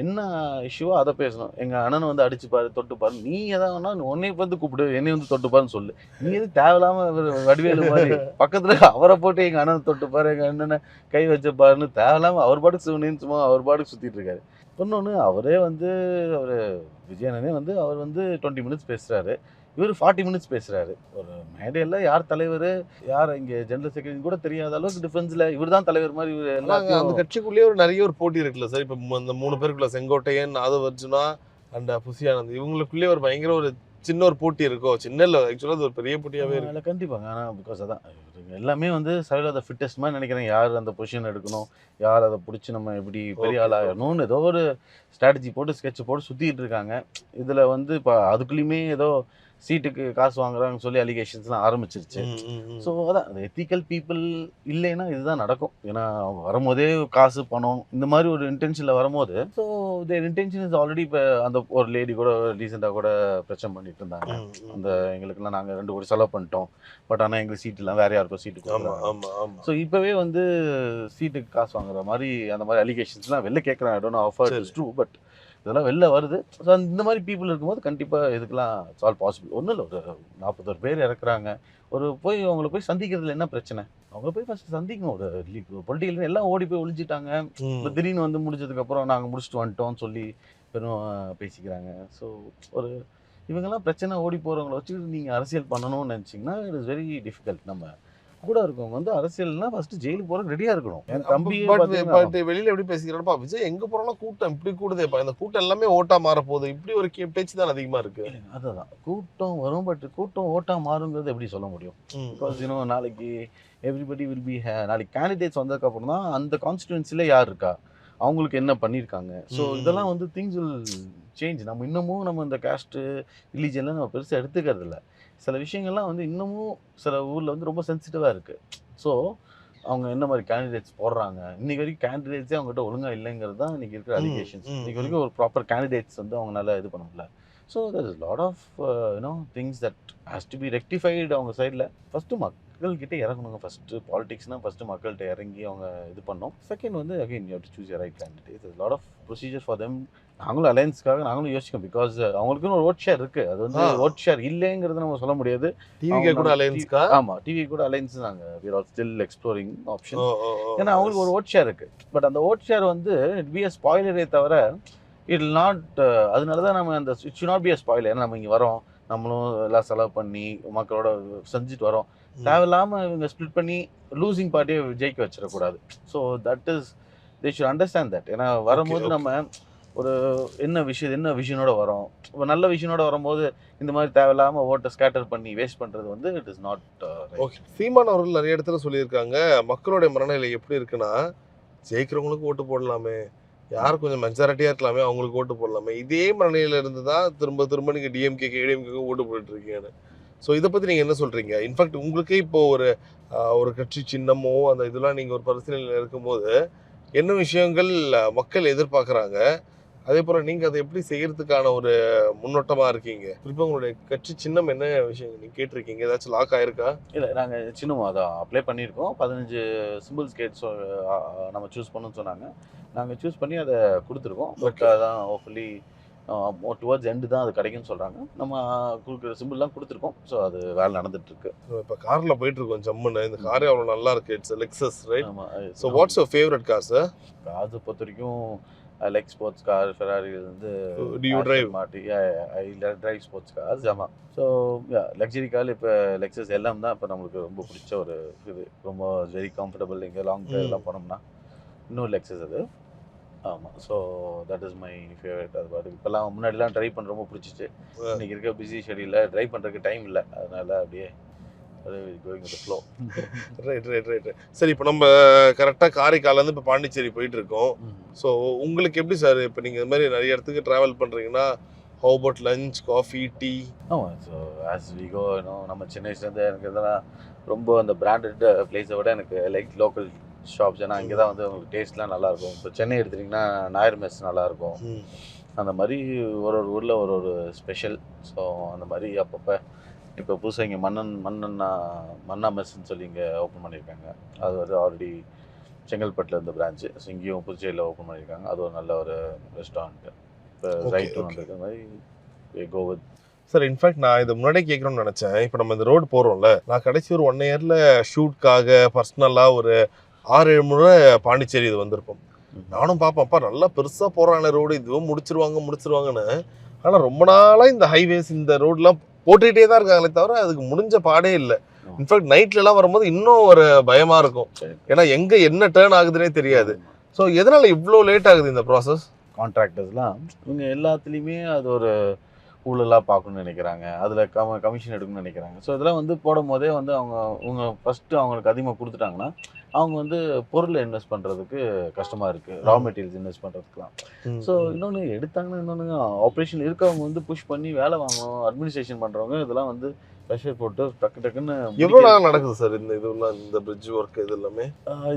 என்ன இஷ்யூவோ அதை பேசணும். எங்கள் அண்ணனை வந்து அடிச்சுப்பாரு தொட்டுப்பாரு, நீ எதாவதுனா உன்னை வந்து கூப்பிடு, என்னை வந்து தொட்டுப்பாருன்னு சொல்லு. நீ எது தேவையில்லாமல் வடிவேலு மாதிரி பக்கத்தில் அவரை போட்டு எங்கள் அண்ணனை தொட்டுப்பாரு, எங்கள் அண்ணனை கை வச்சப்பாருன்னு தேவையில்லாமல் அவர் பாட்டுக்கு சும்மா அவர் பாட்டுக்கு சுற்றிட்டு இருக்காரு. இன்னொன்று அவரே வந்து அவர் விஜயனே வந்து அவர் வந்து 20 மினிட்ஸ் பேசுகிறாரு, இவர் 40 மினிட்ஸ் பேசுகிறாரு. ஒரு மேடையில் யார் தலைவர் யார் இங்கே ஜெனரல் செக்ரட்டரி கூட தெரியாத அளவுக்கு டிஃபரன்ஸில் இவர் தான் தலைவர் மாதிரி. எல்லாத்தையும் அந்த கட்சிக்குள்ளேயே ஒரு நிறைய ஒரு போட்டி இருக்குல்ல சார். இப்போ இந்த 3 பேருக்குள்ள செங்கோட்டையன், ஆதவ் அர்ஜுனா, அண்ட் புசி ஆனந்த் இவங்களுக்குள்ளே ஒரு பயங்கர ஒரு சின்ன ஒரு போட்டி இருக்கும். சின்ன இல்லை, ஆக்சுவலாக அது ஒரு பெரிய போட்டியாகவே இருக்கு. அதில் கண்டிப்பாங்க. ஆனால் பிகாஸ் அதான் எல்லாமே வந்து சைடில் அதை ஃபிட்டஸ்ட் மாதிரி நினைக்கிறேன். யார் அந்த பொசிஷன் எடுக்கணும், யார் அதை பிடிச்சி நம்ம எப்படி பெரிய ஆளாகணும்னு ஏதோ ஒரு ஸ்ட்ராட்டஜி போட்டு ஸ்கெட்ச் போட்டு சுற்றிட்டு இருக்காங்க. இதில் வந்து இப்போ அதுக்குள்ளேயுமே ஏதோ சீட்டுக்கு காசு வாங்குறாங்கன்னு சொல்லி அலிகேஷன்ஸ்லாம் ஆரம்பிச்சிருச்சு. ஸோ அதான் அது எத்திக்கல் பீப்புள் இல்லைன்னா இதுதான் நடக்கும். ஏன்னா அவங்க வரும்போதே காசு பணம் இந்த மாதிரி ஒரு இன்டென்ஷனில் வரும்போது, so there intention is already. இப்போ அந்த ஒரு லேடி கூட ரீசெண்டாக கூட பிரச்சனை பண்ணிட்டு இருந்தாங்க. அந்த எங்களுக்குலாம் நாங்கள் 2 கோடி செலவு பண்ணிட்டோம், பட் ஆனால் எங்களுக்கு சீட்டுலாம் வேற யாருக்கும் சீட்டு கொடுக்குறாங்க. ஸோ இப்போவே வந்து சீட்டுக்கு காசு வாங்குற மாதிரி அந்த மாதிரி அலிகேஷன்ஸ்லாம் வெளில கேட்குறாங்க. I don't know how it is true, but இதெல்லாம் வெளில வருது. ஸோ இந்த மாதிரி பீப்புள் இருக்கும்போது கண்டிப்பாக இதுக்கெல்லாம் சால்வ் பாசிபிள். ஒன்றும் இல்லை, ஒரு 41 பேர் இறக்குறாங்க. போய் அவங்கள போய் சந்திக்கிறதுல என்ன பிரச்சனை? அவங்கள போய் ஃபஸ்ட்டு சந்திக்கணும். ஒரு பொலிட்டிக்கல் எல்லாம் ஓடி போய் ஒழிஞ்சிட்டாங்க. இப்போ திடீர்னு வந்து முடிஞ்சதுக்கப்புறம் நாங்கள் முடிச்சுட்டு வந்துட்டோம்னு சொல்லி பெரும் பேசிக்கிறாங்க. ஸோ ஒரு இவங்கெல்லாம் பிரச்சனை ஓடி போகிறவங்கள வச்சுக்கிட்டு நீங்கள் அரசியல் பண்ணணும்னு நினச்சிங்கன்னா இட் இஸ் வெரி டிஃபிகல்ட். நம்ம கூட இருக்கவங்க வந்து அரசியல்னா ஃபர்ஸ்ட் ஜெயிலுக்கு போறதுக்கு ரெடியா இருக்கணும். என் தம்பி வெளியில எப்படி பேசிக்கிறப்பா, விஜய் எங்க போறாலும் கூட்டம் இப்படி கூடுதேப்பா, இந்த கூட்டம் எல்லாமே ஓட்டா மாற போகுது, இப்படி ஒரு பேச்சு தான் அதிகமா இருக்கு. அதுதான் கூட்டம் வரும், பட் கூட்டம் ஓட்டா மாறுங்கிறது எப்படி சொல்ல முடியும்? பிகாஸ் நாளைக்கு எவ்ரிபடி வில் பி நாளைக்கு கேண்டிடேட்ஸ் வந்ததுக்கு அப்புறம் தான் அந்த கான்ஸ்டிடுவன்சில யார் இருக்கா, அவங்களுக்கு என்ன பண்ணியிருக்காங்க. ஸோ இதெல்லாம் வந்து திங்ஸ் வில் சேஞ்ச். நம்ம இன்னமும் நம்ம இந்த காஸ்ட் ரிலீஜன்லாம் நம்ம பெருசாக எடுத்துக்கிறது இல்லை. சில விஷயங்கள்லாம் வந்து இன்னமும் சில ஊரில் வந்து ரொம்ப சென்சிட்டிவாக இருக்குது. ஸோ அவங்க என்ன மாதிரி கேண்டிடேட்ஸ் போடுறாங்க, இன்றைக்கி வரைக்கும் கேண்டிடேட்ஸே அவங்ககிட்ட ஒழுங்காக இல்லைங்கிறது தான் இன்றைக்கி இருக்கிற அலிகேஷன்ஸ். இன்றைக்கி வரைக்கும் ஒரு ப்ராப்பர் கேண்டிடேட்ஸ் வந்து அவங்களால இது பண்ண முடியல. So that is lot of things that has to be rectified அவங்க சைடில். ஃபஸ்ட்டு மக்கள்கிட்ட இறங்கணுங்க. ஃபஸ்ட்டு பாலிடிக்ஸ்னால் ஃபஸ்ட்டு மக்கள்கிட்ட இறங்கி அவங்க இது பண்ணோம். செகண்ட் வந்து again you have to choose your right candidate. Lot of procedure for them. நாங்களும் அலையன்ஸ்க்காக நாங்களும் யோசிக்கோம். பிகாஸ் அவங்களுக்குன்னு ஒரு ஓட் ஷேர் இருக்குது. அது வந்து ஓட் ஷேர் இல்லைங்கிறது நம்ம சொல்ல முடியாது. டிவி கூட அலையன்ஸ்க்கா? ஆமாம், டிவி கூட அலையன்ஸ். நாங்கள் we are still exploring option. ஏன்னா அவங்களுக்கு ஒரு ஓட் ஷேர் இருக்குது. பட் அந்த ஓட் ஷேர் வந்து இட் பி அ ஸ்பாயிலரே தவிர இட் வில் நாட். அதனால தான் நம்ம அந்த it should not be a spoiler. ஏன்னா நம்ம இங்கே வரோம், நம்மளும் எல்லாம் செலவு பண்ணி மக்களோட செஞ்சுட்டு வரோம். தேவையில்லாமல் இவங்க ஸ்ப்ளிட் பண்ணி லூசிங் பார்ட்டியை ஜெயிக்க வச்சிடக்கூடாது. So that is they should understand that. ஏன்னா வரும்போது நம்ம ஒரு என்ன விஷயனோட வரோம். இப்போ நல்ல விஷயனோட வரும்போது இந்த மாதிரி தேவையில்லாமல் ஓட்டை ஸ்கேட்டர் பண்ணி வேஸ்ட் பண்ணுறது வந்து இட் இஸ் நாட். ஓகே, சீமான் அவர்கள் நிறைய இடத்துல சொல்லியிருக்காங்க, மக்களுடைய மனநிலை எப்படி இருக்குன்னா, ஜெயிக்கிறவங்களுக்கு ஓட்டு போடலாமே, யார் கொஞ்சம் மெஜாரிட்டியாக இருக்கலாமே அவங்களுக்கு ஓட்டு போடலாமே, இதே மனநிலையில் இருந்து தான் திரும்ப திரும்ப நீங்கள் டிஎம்கேக்கு ஏடிஎம்கேக்கு ஓட்டு போட்டுருக்கீங்கன்னு. ஸோ இதை பற்றி நீங்கள் என்ன சொல்கிறீங்க? இன்ஃபேக்ட் உங்களுக்கே இப்போது ஒரு கட்சி சின்னமோ அந்த இதெல்லாம் நீங்கள் ஒரு பரிசீலனையில் இருக்கும்போது என்ன விஷயங்கள் மக்கள் எதிர்பார்க்குறாங்க, அதே போல் நீங்கள் அதை எப்படி செய்கிறதுக்கான ஒரு முன்னோட்டமாக இருக்கீங்க? குறிப்பாக உங்களுடைய கட்சி சின்னம் என்ன விஷயம் நீங்கள் கேட்டிருக்கீங்க? ஏதாச்சும் லாக் ஆகிருக்கா? இல்லை, நாங்கள் சின்னம் அதான் அப்ளை பண்ணியிருக்கோம். 15 சிம்பிள்ஸ் கேட்ஸ் நம்ம சூஸ் பண்ணணும்னு சொன்னாங்க. நாங்கள் சூஸ் பண்ணி அதை கொடுத்துருக்கோம். பட் அதான் ஹோப்ஃபுல்லி டுவர்ட்ஸ் எண்டு தான் அது கிடைக்கும்னு சொல்கிறாங்க. நம்ம கொடுக்குற சிம்பிள்லாம் கொடுத்துருக்கோம். ஸோ அது வேலை நடந்துட்டுருக்கு. இப்போ காரில் போயிட்டுருக்கோம் ஜம்முன்னு. இந்த காரே அவ்வளோ நல்லா இருக்குது. It's Lexus, right? ஆமாம். So what's your favourite car sir? காரை பொறுத்த வரைக்கும் I like sports car. Ferrari வந்து do you drive? I drive sports cars. ஆமாம். ஸோ லக்ஸரி கார் இப்போ லெக்ஸஸ் எல்லாம் தான் இப்போ நம்மளுக்கு ரொம்ப பிடிச்ச ஒரு இது. ரொம்ப வெரி கம்ஃபர்டபுள். இங்கே லாங் ட்ரைவ்லாம் போனோம்னா இன்னும் லெக்ஸஸ் அது. ஆமாம். So that is my favourite. அது பாட்டு இப்போல்லாம் முன்னாடிலாம் ட்ரைவ் பண்ண ரொம்ப பிடிச்சிச்சு. இன்றைக்கி இருக்க பிஸி ஷெடியூலில் ட்ரைவ் பண்ணுறதுக்கு டைம் இல்லை. அதனால் அப்படியே கோயிங் வித் ஃப்ளோ. ரைட். சரி, இப்போ நம்ம கரெக்டாக காரைக்காலேருந்து இப்போ பாண்டிச்சேரி போயிட்டு இருக்கோம். ஸோ உங்களுக்கு எப்படி சார், இப்போ நீங்கள் இது மாதிரி நிறைய இடத்துக்கு ட்ராவல் பண்ணுறீங்கன்னா, how about lunch, coffee, tea? ஆமாம். ஸோ ஆஸ் வி கோ நம்ம சென்னைஸ்லேருந்து எனக்கு இதெல்லாம் ரொம்ப அந்த பிராண்டட் பிளேஸை விட எனக்கு லைக் லோக்கல் ஷாப்ஸ். ஏன்னா இங்கே தான் வந்து உங்களுக்கு டேஸ்ட்லாம் நல்லாயிருக்கும். இப்போ சென்னை எடுத்துட்டிங்கன்னா நாயர் மெஸ் நல்லாயிருக்கும். அந்த மாதிரி ஒரு ஊரில் ஒரு ஸ்பெஷல். ஸோ அந்த மாதிரி அப்பப்போ இப்போ புதுசாக இங்கே மன்னா மெஸ்ன்னு சொல்லி இங்கே ஓப்பன் பண்ணியிருக்காங்க. அது வந்து ஆல்ரெடி செங்கல்பட்டில் இருந்த பிரான்ச்சு. ஸோ இங்கேயும் புதுச்சேரியில் ஓப்பன் பண்ணியிருக்காங்க. அது ஒரு நல்ல ஒரு ரெஸ்டாரண்ட்டு. இப்போ ரைட்டும் வந்துருக்கு. மாதிரி கோவித் சார், இன்ஃபேக்ட் நான் இதை முன்னாடியே கேட்கணும்னு நினச்சேன். இப்போ நம்ம இந்த ரோடு போகிறோம்ல, நான் கடைசி ஒரு 1 இயரில் ஷூட்காக பர்சனலாக ஒரு 6-7 முறை பாண்டிச்சேரி இது வந்திருப்போம். நானும் பார்ப்பேன்ப்பா நல்லா பெருசாக போகிறாங்க ரோடு, இதுவும் முடிச்சிருவாங்கன்னு. ஆனால் ரொம்ப நாளாக இந்த ஹைவேஸ் இந்த ரோடெலாம் போட்டுக்கிட்டே தான் இருக்காங்களே தவிர அதுக்கு முடிஞ்ச பாடே இல்லை. இன்ஃபேக்ட் நைட்லலாம் வரும்போது இன்னும் ஒரு பயமாக இருக்கும். ஏன்னா எங்கே என்ன டேர்ன் ஆகுதுன்னே தெரியாது. ஸோ எதனால் இவ்வளோ லேட் ஆகுது இந்த ப்ராசஸ்? கான்ட்ராக்டர்ஸ்லாம் இவங்க எல்லாத்துலேயுமே அது ஒரு ஊழலாக பார்க்கணும்னு நினைக்கிறாங்க, அதில் கமிஷன் எடுக்கணும்னு நினைக்கிறாங்க. ஸோ இதெல்லாம் வந்து போடும் போதே வந்து அவங்க ஃபஸ்ட்டு அவங்களுக்கு அதிகமாக கொடுத்துட்டாங்கன்னா அவங்க வந்து பொருளை இன்வெஸ்ட் பண்ணுறதுக்கு கஷ்டமாக இருக்குது, ரா மெட்டீரியல்ஸ் இன்வெஸ்ட் பண்ணுறதுக்குலாம். ஸோ இன்னொன்று எடுத்தாங்கன்னா இன்னொன்று ஆப்ரேஷன் இருக்கவங்க வந்து புஷ் பண்ணி வேலை வாங்கணும், அட்மினிஸ்ட்ரேஷன் பண்ணுறவங்க இதெல்லாம் வந்து ப்ரெஷர் போட்டு டக்குன்னு எவ்வளோ நாள் நடக்குது சார் இந்த இதெல்லாம், இந்த பிரிட்ஜ் ஒர்க் இது எல்லாமே?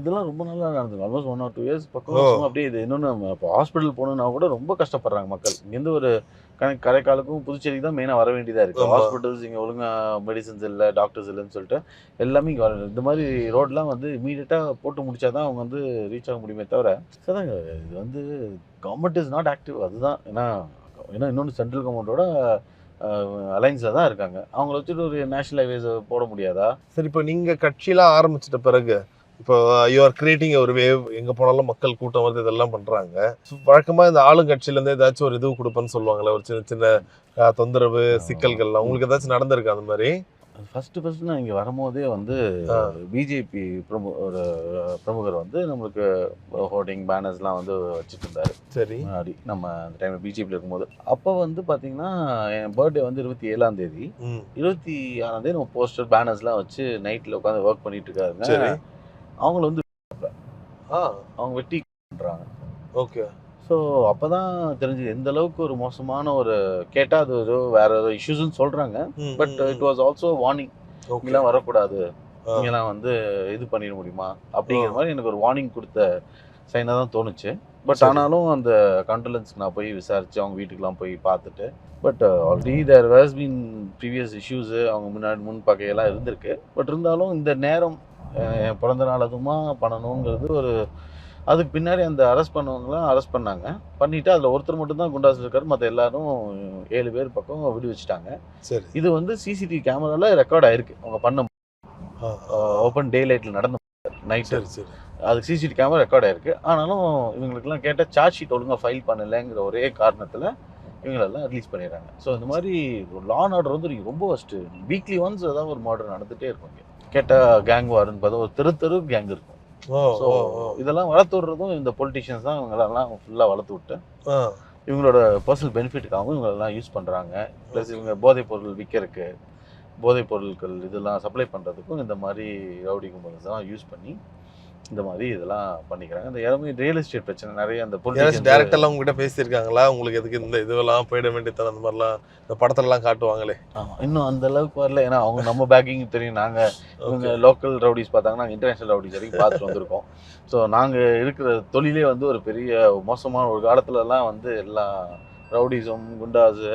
இதெல்லாம் ரொம்ப நாளாக நடந்தது. ஆல்மோஸ்ட் 1 or 2 years பக்கம் சும்மா அப்படியே. இது இன்னொன்று நம்ம இப்போ ஹாஸ்பிட்டல் போகணுன்னா கூட ரொம்ப கஷ்டப்படுறாங்க மக்கள். இங்கேருந்து ஒரு கரைக்காலுக்கும் புதுச்சேரிக்கு தான் மெயினாக வர வேண்டியதாக இருக்குது. ஹாஸ்பிட்டல்ஸ் இங்கே ஒழுங்காக மெடிசன்ஸ் இல்லை, டாக்டர்ஸ் இல்லைன்னு சொல்லிட்டு எல்லாமே இங்கே வர இந்த மாதிரி ரோடெலாம் வந்து இமீடியட்டாக போட்டு முடிச்சா தான் அவங்க வந்து ரீச் ஆக முடியுமே தவிர, சார் இது வந்து கவர்மெண்ட் இஸ் நாட் ஆக்டிவ். அதுதான் ஏன்னா இன்னொன்று சென்ட்ரல் கவர்மெண்ட்டோட அலைன்ஸில் தான் இருக்காங்க. அவங்கள வச்சுட்டு ஒரு நேஷனல் ஹைவேஸை போட முடியாதா? சரி, இப்போ நீங்கள் கட்சியெலாம் ஆரம்பிச்சிட்ட பிறகு இப்போ யூ ஆர் கிரியேட்டிங் ஒரு வேவ், எங்கே போனாலும் மக்கள் கூட்டம் வருது, இதெல்லாம் பண்ணுறாங்க. வழக்கமாக இந்த ஆளுங்கட்சியிலேருந்து ஏதாச்சும் ஒரு இது கொடுப்பேன்னு சொல்லுவாங்களே, ஒரு சின்ன சின்ன தொந்தரவு சிக்கல்கள்லாம் உங்களுக்கு ஏதாச்சும் நடந்திருக்கு அந்த மாதிரி? ஃபஸ்ட்டு நான் இங்கே வரும்போதே வந்து பிஜேபி ஒரு பிரமுகர் வந்து நம்மளுக்கு ஹோர்டிங் பேனர்ஸ்லாம் வந்து வச்சுட்டு இருந்தார். சரி, முன்னாடி நம்ம அந்த டைமில் பிஜேபியில் இருக்கும்போது. அப்போ வந்து பார்த்தீங்கன்னா என் பர்த்டே வந்து 27ஆம் தேதி. 26ஆம் தேதி நம்ம போஸ்டர் பேனர்ஸ்லாம் வச்சு நைட்டில் உட்காந்து ஒர்க் பண்ணிட்டு இருக்காருங்க. சரி. அவங்கள வந்து அவங்க வெட்டி பண்ணுறாங்க. ஓகே. ஸோ அப்போ தான் தெரிஞ்சது எந்த அளவுக்கு ஒரு மோசமான ஒரு கேட்டால் அது ஏதோ வேற ஏதோ இஷ்யூஸ்ன்னு சொல்கிறாங்க. But it was also warning, இங்கெல்லாம் வரக்கூடாது, இங்கெல்லாம் வந்து இது பண்ணிட முடியுமா அப்படிங்கிற மாதிரி எனக்கு ஒரு வார்னிங் கொடுத்த சைனாக தான் தோணுச்சு. பட் ஆனாலும் அந்த கண்டலன்ஸ்க்கு நான் போய் விசாரித்து அவங்க வீட்டுக்கெலாம் போய் பார்த்துட்டு, but already there has been previous issues அவங்க முன்பகையெல்லாம் இருந்திருக்கு. பட் இருந்தாலும் இந்த நேரம் என் பிறந்த நாள் அதுமா பண்ணணுங்கிறது ஒரு, அதுக்கு பின்னாடி அந்த அரெஸ்ட் பண்ணவங்களாம் அரெஸ்ட் பண்ணிட்டு அதில் ஒருத்தர் மட்டும்தான் குண்டாஸ் இருக்காரு, மற்ற எல்லாரும் 7 பேர் பக்கம் விடுவிச்சிட்டாங்க. சரி. இது வந்து சிசிடிவி கேமராவில் ரெக்கார்ட் ஆயிருக்கு. அவங்க பண்ண ஓப்பன் டே லைட்டில் நடந்த நைட். சரி. அதுக்கு சிசிடிவி கேமரா ரெக்கார்ட் ஆயிருக்கு. ஆனாலும் இவங்களுக்குலாம் கேட்டால் சார்ஜ் ஷீட் ஒழுங்காக ஃபைல் பண்ணலைங்கிற ஒரே காரணத்தில் இவங்களெல்லாம் ரிலீஸ் பண்ணிடுறாங்க. ஸோ இந்த மாதிரி ஒரு லா அண்ட் ஆர்டர் வந்து ரொம்ப ஃபஸ்ட்டு வீக்லி ஒன்ஸ் ஏதாவது ஒரு மர்டர் நடந்துகிட்டே இருக்கும். இங்கே கேட்டால் கேங் வாருன்னு பார்த்தா ஒரு தெரு கேங் இருக்கும். ஸோ இதெல்லாம் வளர்த்து விடுறதும் இந்த பொலிட்டிஷியன்ஸ் தான். இவங்களெல்லாம் ஃபுல்லாக வளர்த்து விட்டு இவங்களோட பர்சனல் பெனிஃபிட்டுக்காகவும் இவங்களெல்லாம் யூஸ் பண்ணுறாங்க. ப்ளஸ் இவங்க போதைப் பொருள் விற்கிறதுக்கு, போதைப் பொருட்கள் இதெல்லாம் சப்ளை பண்ணுறதுக்கும் இந்த மாதிரி ரவுடி கும்பல்ஸ்லாம் யூஸ் பண்ணி இந்த மாதிரி இதெல்லாம் பண்ணிக்கிறாங்க. இந்த எல்லாமே ரியல் எஸ்டேட் பிரச்சனை நிறைய அந்த பொலிட்டிஷியன்ஸ் டேரக்டெல்லாம் உங்ககிட்ட பேசியிருக்காங்களா? உங்களுக்கு எதுக்கு இந்த இதுவெல்லாம் போயிட வேண்டியது அந்த மாதிரிலாம் இந்த படத்துலலாம் காட்டுவாங்களே? ஆமாம், இன்னும் அந்த அளவுக்கு வரல. ஏன்னா அவங்க நம்ம பேக்கிங் தெரியும். நாங்கள் இவங்க லோக்கல் ரவுடிஸ் பார்த்தாங்கன்னா நாங்கள் இன்டர்நேஷனல் ரவுடிஸ் வரைக்கும் பார்த்துட்டு வந்திருக்கோம். ஸோ நாங்கள் இருக்கிற தொழிலே வந்து ஒரு பெரிய மோசமான ஒரு காலத்துலலாம் வந்து எல்லா ரவுடிஸும் குண்டாஸு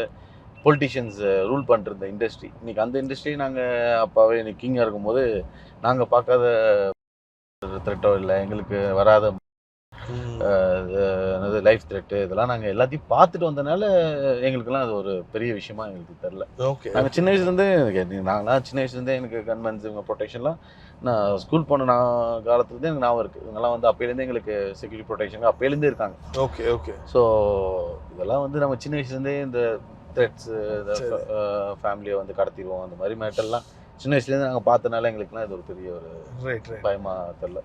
பொலிட்டிஷியன்ஸ் ரூல் பண்ணுற இண்டஸ்ட்ரி. இன்றைக்கி அந்த இண்டஸ்ட்ரி நாங்கள் அப்பாவே இன்னைக்கு கிங்காக இருக்கும்போது நாங்கள் பார்க்காத த்ரெட்டோ இல்லை, எங்களுக்கு வராத லைஃப் த்ரெட்டு, இதெல்லாம் நாங்கள் எல்லாத்தையும் பார்த்துட்டு வந்தனால எங்களுக்குலாம் அது ஒரு பெரிய விஷயமா எங்களுக்கு தெரில. நாங்கள் சின்ன வயசுலேருந்தே சின்ன வயசுலேருந்தே எனக்கு கன்வென்ஸ் இவங்க ப்ரொடெக்ஷன்லாம் நான் ஸ்கூல் போன காலத்துலேருந்தே எனக்கு ஞாபகம் இருக்குது. இவங்கெல்லாம் வந்து அப்போலேருந்தே எங்களுக்கு செக்யூரிட்டி ப்ரொடெக்ஷன் அப்போலேருந்தே இருக்காங்க. ஓகே. ஸோ இதெல்லாம் வந்து நம்ம சின்ன வயசுலேருந்தே இந்த த்ரெட்ஸு, ஃபேமிலியை வந்து கடத்திடுவோம், அந்த மாதிரி மேட்டர்லாம் சின்ன வயசுலேருந்து நாங்கள் பார்த்தனால எங்களுக்குலாம் இது ஒரு பெரிய ஒரு பயமாக தெரில.